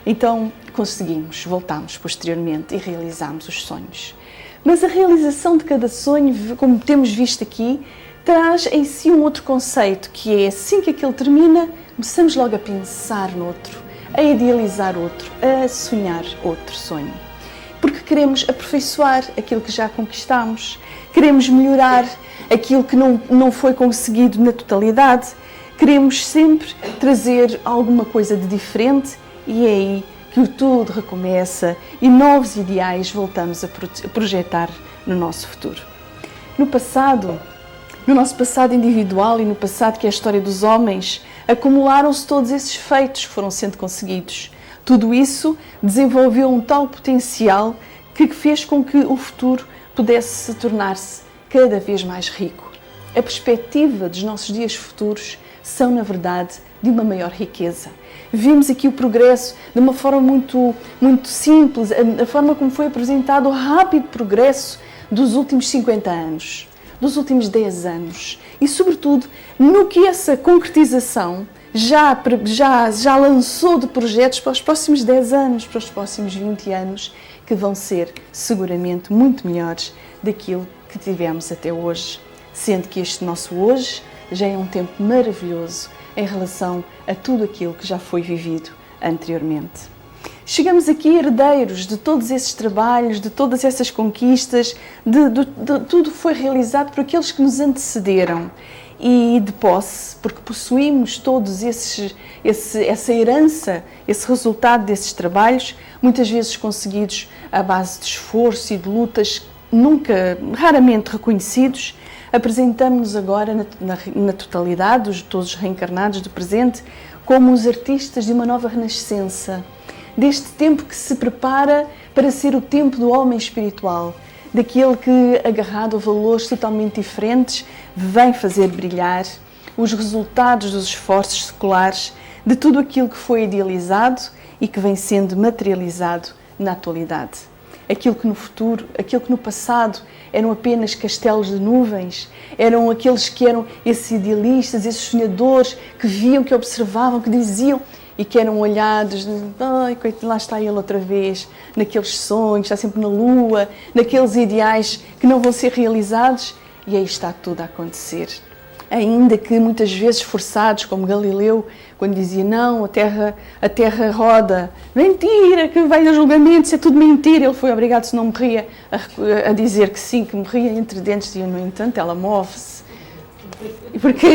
Então conseguimos, voltámos posteriormente e realizámos os sonhos. Mas a realização de cada sonho, como temos visto aqui, traz em si um outro conceito, que é assim que aquele termina, começamos logo a pensar no outro, a idealizar outro, a sonhar outro sonho. Porque queremos aperfeiçoar aquilo que já conquistamos, queremos melhorar aquilo que não foi conseguido na totalidade, queremos sempre trazer alguma coisa de diferente e é aí que tudo recomeça e novos ideais voltamos a projetar no nosso futuro. No nosso passado individual e no passado que é a história dos homens, acumularam-se todos esses feitos que foram sendo conseguidos. Tudo isso desenvolveu um tal potencial que fez com que o futuro pudesse tornar-se cada vez mais rico. A perspectiva dos nossos dias futuros são, na verdade, de uma maior riqueza. Vimos aqui o progresso de uma forma muito simples, a forma como foi apresentado o rápido progresso dos últimos 50 anos, dos últimos 10 anos e, sobretudo, no que essa concretização já lançou de projetos para os próximos 10 anos, para os próximos 20 anos, que vão ser seguramente muito melhores daquilo que tivemos até hoje, sendo que este nosso hoje já é um tempo maravilhoso em relação a tudo aquilo que já foi vivido anteriormente. Chegamos aqui herdeiros de todos esses trabalhos, de todas essas conquistas, de tudo foi realizado por aqueles que nos antecederam e de posse, porque possuímos todos essa herança, esse resultado desses trabalhos, muitas vezes conseguidos à base de esforço e de lutas raramente reconhecidos. Apresentamos-nos agora na totalidade, todos os reencarnados do presente, como os artistas de uma nova renascença, deste tempo que se prepara para ser o tempo do homem espiritual, daquele que, agarrado a valores totalmente diferentes, vem fazer brilhar os resultados dos esforços seculares de tudo aquilo que foi idealizado e que vem sendo materializado na atualidade. Aquilo que no futuro, aquilo que no passado eram apenas castelos de nuvens, eram aqueles que eram esses idealistas, esses sonhadores que viam, que observavam, que diziam e que eram olhados, ai, lá está ele outra vez, naqueles sonhos, está sempre na lua, naqueles ideais que não vão ser realizados, e aí está tudo a acontecer. Ainda que muitas vezes forçados, como Galileu, quando dizia, não, a terra roda, mentira, que vai ao julgamento, isso é tudo mentira. Ele foi obrigado, se não morria, a dizer que sim, que morria entre dentes, e no entanto ela move-se. Porque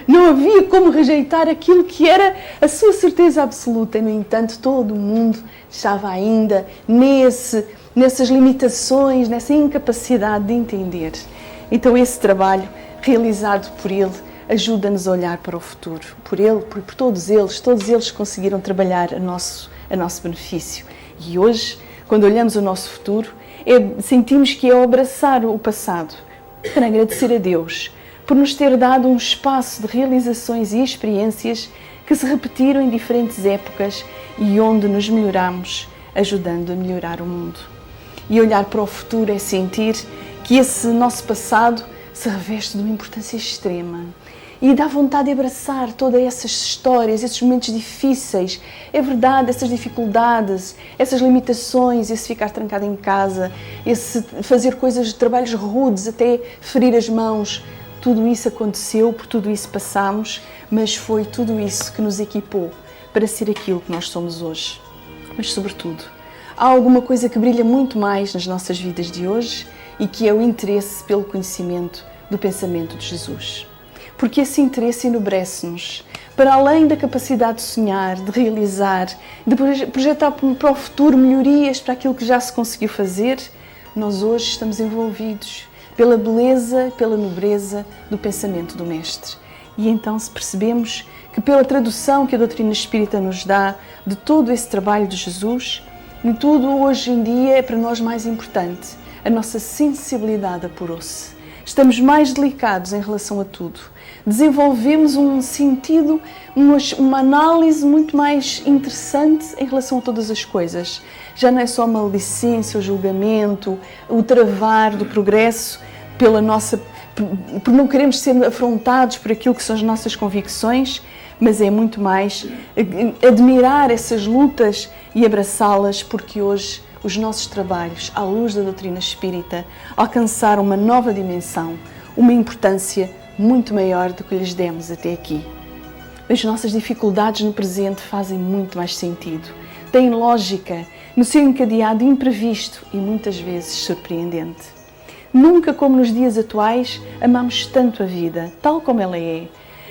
não havia como rejeitar aquilo que era a sua certeza absoluta. E, no entanto, todo o mundo estava ainda nessas limitações, nessa incapacidade de entender. Então esse trabalho realizado por ele ajuda-nos a olhar para o futuro, por ele, por todos eles conseguiram trabalhar a nosso benefício. E hoje, quando olhamos o nosso futuro, sentimos que é abraçar o passado, para agradecer a Deus por nos ter dado um espaço de realizações e experiências que se repetiram em diferentes épocas e onde nos melhoramos, ajudando a melhorar o mundo. E olhar para o futuro é sentir que esse nosso passado se reveste de uma importância extrema e dá vontade de abraçar todas essas histórias, esses momentos difíceis. É verdade, essas dificuldades, essas limitações, esse ficar trancado em casa, esse fazer coisas, trabalhos rudes, até ferir as mãos. Tudo isso aconteceu, por tudo isso passamos, mas foi tudo isso que nos equipou para ser aquilo que nós somos hoje. Mas, sobretudo, há alguma coisa que brilha muito mais nas nossas vidas de hoje e que é o interesse pelo conhecimento do pensamento de Jesus. Porque esse interesse enobrece-nos, para além da capacidade de sonhar, de realizar, de projetar para o futuro melhorias para aquilo que já se conseguiu fazer, nós hoje estamos envolvidos pela beleza, pela nobreza do pensamento do Mestre. E então, se percebemos que pela tradução que a doutrina espírita nos dá de todo esse trabalho de Jesus, de tudo hoje em dia é para nós mais importante. A nossa sensibilidade apurou-se. Estamos mais delicados em relação a tudo. Desenvolvemos um sentido, uma análise muito mais interessante em relação a todas as coisas. Já não é só uma maledicência, o julgamento, o travar do progresso por não queremos ser afrontados por aquilo que são as nossas convicções, mas é muito mais admirar essas lutas e abraçá-las, porque hoje os nossos trabalhos, à luz da doutrina espírita, alcançaram uma nova dimensão, uma importância muito maior do que lhes demos até aqui. As nossas dificuldades no presente fazem muito mais sentido, têm lógica no seu encadeado imprevisto e muitas vezes surpreendente. Nunca como nos dias atuais amamos tanto a vida, tal como ela é.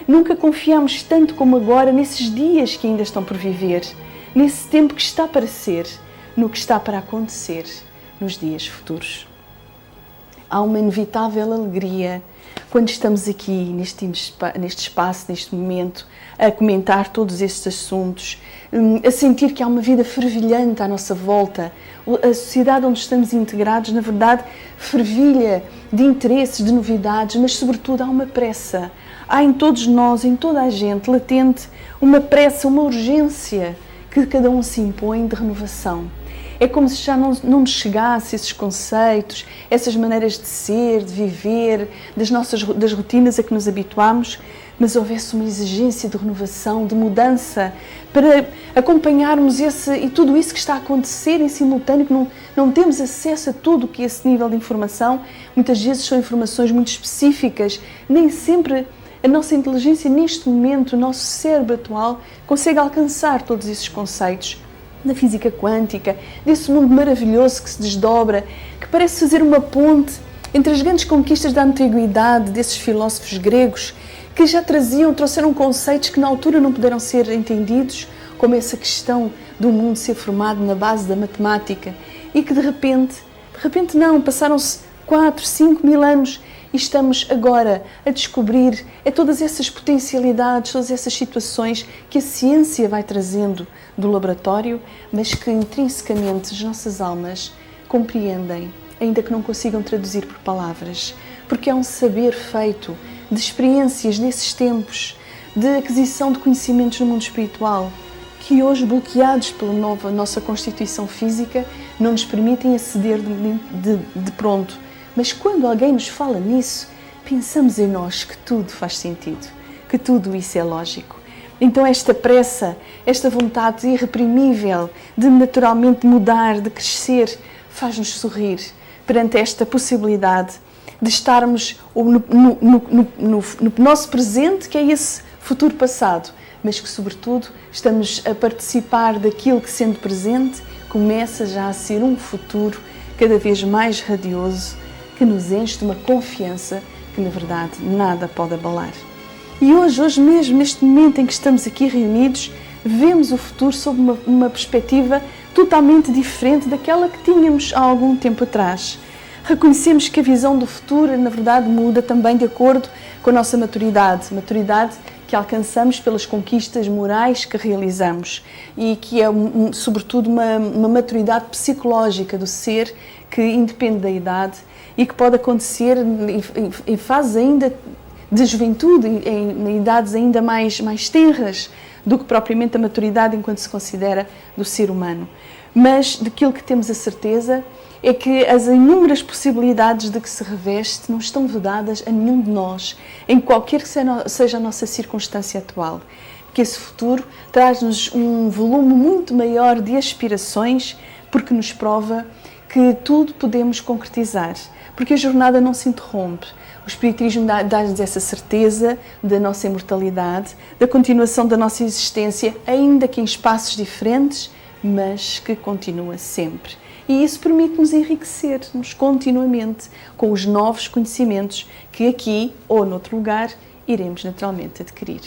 Nunca confiamos tanto como agora nesses dias que ainda estão por viver, nesse tempo que está para ser, no que está para acontecer nos dias futuros. Há uma inevitável alegria quando estamos aqui neste espaço, neste momento, a comentar todos estes assuntos, a sentir que há uma vida fervilhante à nossa volta. A sociedade onde estamos integrados, na verdade, fervilha de interesses, de novidades, mas sobretudo há uma pressa. Há em todos nós, em toda a gente, latente, uma pressa, uma urgência que cada um se impõe de renovação. É como se já não nos chegasse esses conceitos, essas maneiras de ser, de viver, das rotinas a que nos habituamos, mas houvesse uma exigência de renovação, de mudança, para acompanharmos e tudo isso que está a acontecer em simultâneo, que não temos acesso a tudo que esse nível de informação, muitas vezes são informações muito específicas, nem sempre a nossa inteligência neste momento, o nosso cérebro atual, consegue alcançar todos esses conceitos da física quântica, desse mundo maravilhoso que se desdobra, que parece fazer uma ponte entre as grandes conquistas da antiguidade, desses filósofos gregos, que já trouxeram conceitos que na altura não puderam ser entendidos, como essa questão do mundo ser formado na base da matemática, e que de repente não, passaram-se 4, 5 mil anos, e estamos agora a descobrir todas essas potencialidades, todas essas situações que a ciência vai trazendo do laboratório, mas que intrinsecamente as nossas almas compreendem, ainda que não consigam traduzir por palavras, porque é um saber feito de experiências nesses tempos, de aquisição de conhecimentos no mundo espiritual, que hoje, bloqueados pela nossa constituição física, não nos permitem aceder de pronto. Mas quando alguém nos fala nisso, pensamos em nós que tudo faz sentido, que tudo isso é lógico. Então esta pressa, esta vontade irreprimível de naturalmente mudar, de crescer, faz-nos sorrir perante esta possibilidade de estarmos no nosso presente, que é esse futuro passado, mas que, sobretudo, estamos a participar daquilo que, sendo presente, começa já a ser um futuro cada vez mais radioso, que nos enche de uma confiança que, na verdade, nada pode abalar. E hoje mesmo, neste momento em que estamos aqui reunidos, vemos o futuro sob uma perspectiva totalmente diferente daquela que tínhamos há algum tempo atrás. Reconhecemos que a visão do futuro, na verdade, muda também de acordo com a nossa maturidade que alcançamos pelas conquistas morais que realizamos e que é, sobretudo, uma maturidade psicológica do ser que independe da idade e que pode acontecer em fases ainda de juventude, em idades ainda mais tenras do que propriamente a maturidade enquanto se considera do ser humano. Mas daquilo que temos a certeza é que as inúmeras possibilidades de que se reveste não estão vedadas a nenhum de nós, em qualquer que seja a nossa circunstância atual. Que esse futuro traz-nos um volume muito maior de aspirações, porque nos prova que tudo podemos concretizar, porque a jornada não se interrompe. O Espiritismo dá-nos essa certeza da nossa imortalidade, da continuação da nossa existência, ainda que em espaços diferentes, mas que continua sempre. E isso permite-nos enriquecer-nos continuamente com os novos conhecimentos que aqui ou noutro lugar iremos naturalmente adquirir.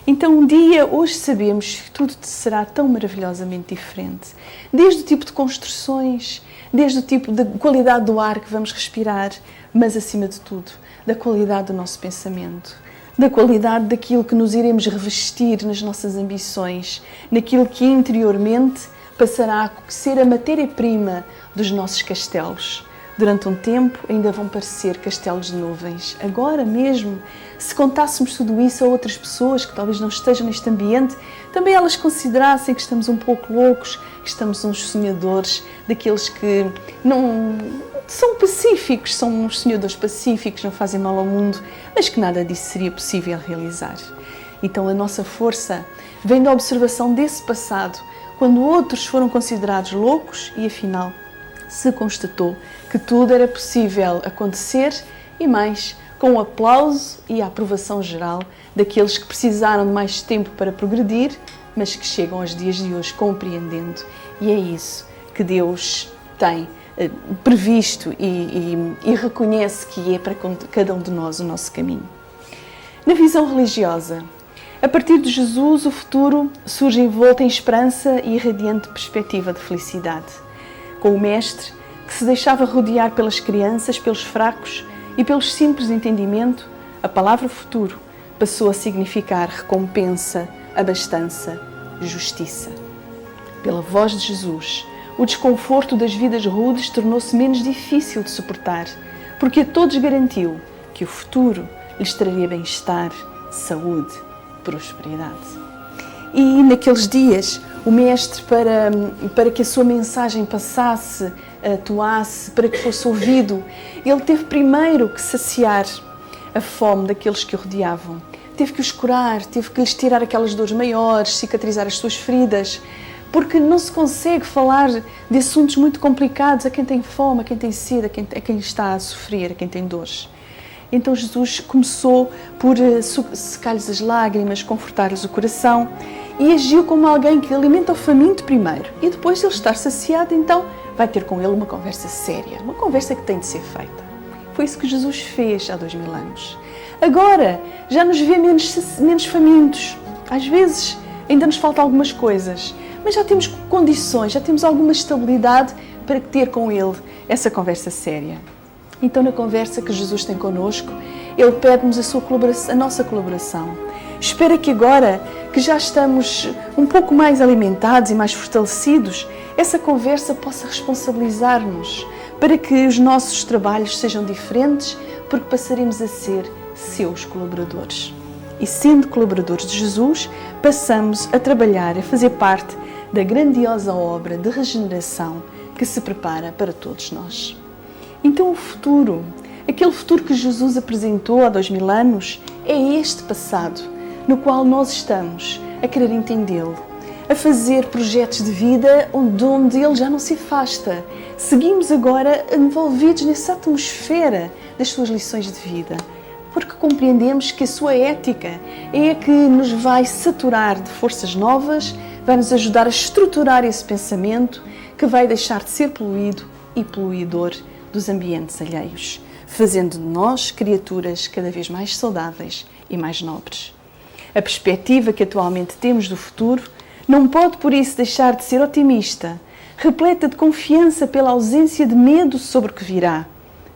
Então hoje sabemos que tudo será tão maravilhosamente diferente. Desde o tipo de construções, desde o tipo de qualidade do ar que vamos respirar, mas acima de tudo, da qualidade do nosso pensamento, da qualidade daquilo que nos iremos revestir nas nossas ambições, naquilo que interiormente passará a ser a matéria-prima dos nossos castelos. Durante um tempo ainda vão parecer castelos de nuvens. Agora mesmo, se contássemos tudo isso a outras pessoas que talvez não estejam neste ambiente, também elas considerassem que estamos um pouco loucos, que estamos uns sonhadores, daqueles que não são pacíficos, são uns sonhadores pacíficos, não fazem mal ao mundo, mas que nada disso seria possível realizar. Então a nossa força vem da observação desse passado, quando outros foram considerados loucos e, afinal, se constatou que tudo era possível acontecer e mais, com o aplauso e a aprovação geral daqueles que precisaram de mais tempo para progredir, mas que chegam aos dias de hoje compreendendo. E é isso que Deus tem previsto e reconhece que é para cada um de nós o nosso caminho. Na visão religiosa, a partir de Jesus, o futuro surge envolto em esperança e radiante perspectiva de felicidade. Com o Mestre, que se deixava rodear pelas crianças, pelos fracos e pelos simples de entendimento, a palavra futuro passou a significar recompensa, abastança, justiça. Pela voz de Jesus, o desconforto das vidas rudes tornou-se menos difícil de suportar, porque a todos garantiu que o futuro lhes traria bem-estar, saúde, prosperidade. E naqueles dias, o Mestre, para que a sua mensagem passasse, atuasse, para que fosse ouvido, ele teve primeiro que saciar a fome daqueles que o rodeavam. Teve que os curar, teve que lhes tirar aquelas dores maiores, cicatrizar as suas feridas, porque não se consegue falar de assuntos muito complicados a quem tem fome, a quem tem sede, a quem está a sofrer, a quem tem dores. Então Jesus começou por secar-lhes as lágrimas, confortar-lhes o coração e agiu como alguém que alimenta o faminto primeiro e depois de ele estar saciado, então vai ter com ele uma conversa séria, uma conversa que tem de ser feita. Foi isso que Jesus fez há 2000 anos. Agora já nos vê menos famintos. Às vezes ainda nos falta algumas coisas, mas já temos condições, já temos alguma estabilidade para ter com ele essa conversa séria. Então, na conversa que Jesus tem connosco, Ele pede-nos a nossa colaboração. Espera que agora, que já estamos um pouco mais alimentados e mais fortalecidos, essa conversa possa responsabilizar-nos para que os nossos trabalhos sejam diferentes, porque passaremos a ser seus colaboradores. E sendo colaboradores de Jesus, passamos a trabalhar, a fazer parte da grandiosa obra de regeneração que se prepara para todos nós. Então o futuro, aquele futuro que Jesus apresentou há 2000 anos, é este passado, no qual nós estamos a querer entendê-lo, a fazer projetos de vida onde ele já não se afasta. Seguimos agora envolvidos nessa atmosfera das suas lições de vida, porque compreendemos que a sua ética é a que nos vai saturar de forças novas, vai nos ajudar a estruturar esse pensamento que vai deixar de ser poluído e poluidor dos ambientes alheios, fazendo de nós criaturas cada vez mais saudáveis e mais nobres. A perspectiva que atualmente temos do futuro não pode, por isso, deixar de ser otimista, repleta de confiança pela ausência de medo sobre o que virá,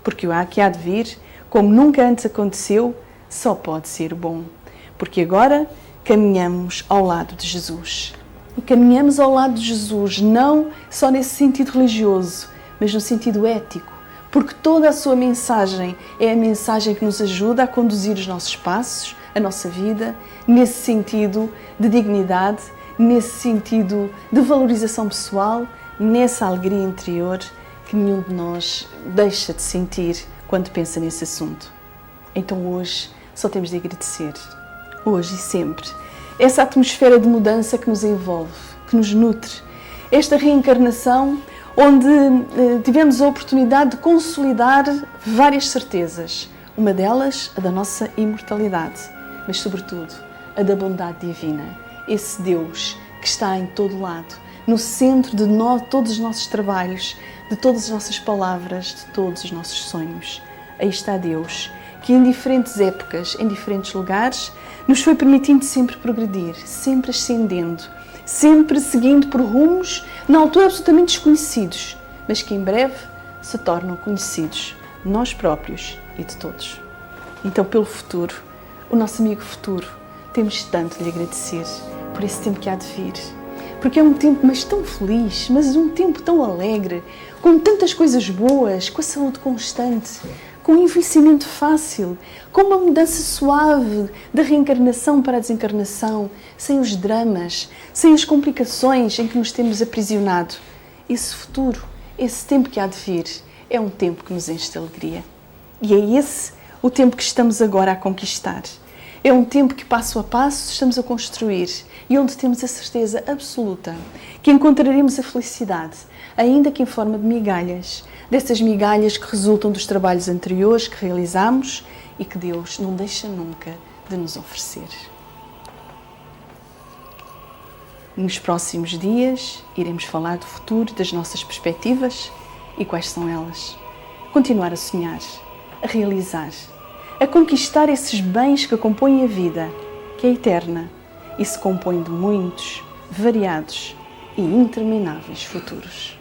porque o que há de vir, como nunca antes aconteceu, só pode ser bom, porque agora caminhamos ao lado de Jesus. E caminhamos ao lado de Jesus não só nesse sentido religioso, mas no sentido ético, porque toda a sua mensagem é a mensagem que nos ajuda a conduzir os nossos passos, a nossa vida, nesse sentido de dignidade, nesse sentido de valorização pessoal, nessa alegria interior que nenhum de nós deixa de sentir quando pensa nesse assunto. Então hoje só temos de agradecer, hoje e sempre, essa atmosfera de mudança que nos envolve, que nos nutre, esta reencarnação onde tivemos a oportunidade de consolidar várias certezas. Uma delas, a da nossa imortalidade, mas sobretudo a da bondade divina. Esse Deus que está em todo lado, no centro de todos os nossos trabalhos, de todas as nossas palavras, de todos os nossos sonhos. Aí está Deus, que em diferentes épocas, em diferentes lugares, nos foi permitindo sempre progredir, sempre ascendendo, sempre seguindo por rumos, na altura absolutamente desconhecidos, mas que em breve se tornam conhecidos, de nós próprios e de todos. Então, pelo futuro, o nosso amigo futuro, temos tanto de lhe agradecer por esse tempo que há de vir, porque é um tempo mas tão feliz, mas um tempo tão alegre, com tantas coisas boas, com a saúde constante, com o envelhecimento fácil, com uma mudança suave da reencarnação para a desencarnação, sem os dramas, sem as complicações em que nos temos aprisionado. Esse futuro, esse tempo que há de vir, é um tempo que nos enche de alegria. E é esse o tempo que estamos agora a conquistar. É um tempo que, passo a passo, estamos a construir e onde temos a certeza absoluta que encontraremos a felicidade, ainda que em forma de migalhas, dessas migalhas que resultam dos trabalhos anteriores que realizamos e que Deus não deixa nunca de nos oferecer. Nos próximos dias iremos falar do futuro, das nossas perspectivas e quais são elas. Continuar a sonhar, a realizar, a conquistar esses bens que compõem a vida, que é eterna e se compõe de muitos, variados e intermináveis futuros.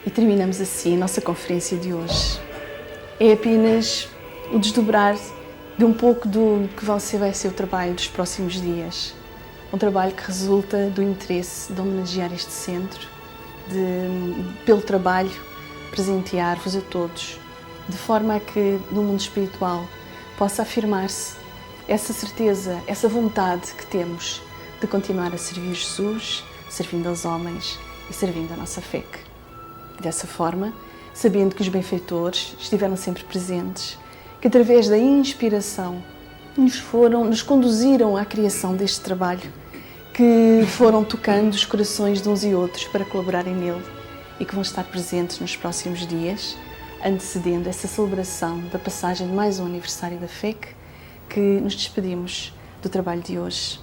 E terminamos assim a nossa conferência de hoje. É apenas o desdobrar de um pouco do que vai ser o trabalho dos próximos dias. Um trabalho que resulta do interesse de homenagear este centro, pelo trabalho, presentear-vos a todos, de forma a que no mundo espiritual possa afirmar-se essa certeza, essa vontade que temos de continuar a servir Jesus, servindo aos homens e servindo a nossa fé. Dessa forma, sabendo que os benfeitores estiveram sempre presentes, que através da inspiração nos conduziram à criação deste trabalho, que foram tocando os corações de uns e outros para colaborarem nele e que vão estar presentes nos próximos dias, antecedendo essa celebração da passagem de mais um aniversário da FEC, que nos despedimos do trabalho de hoje.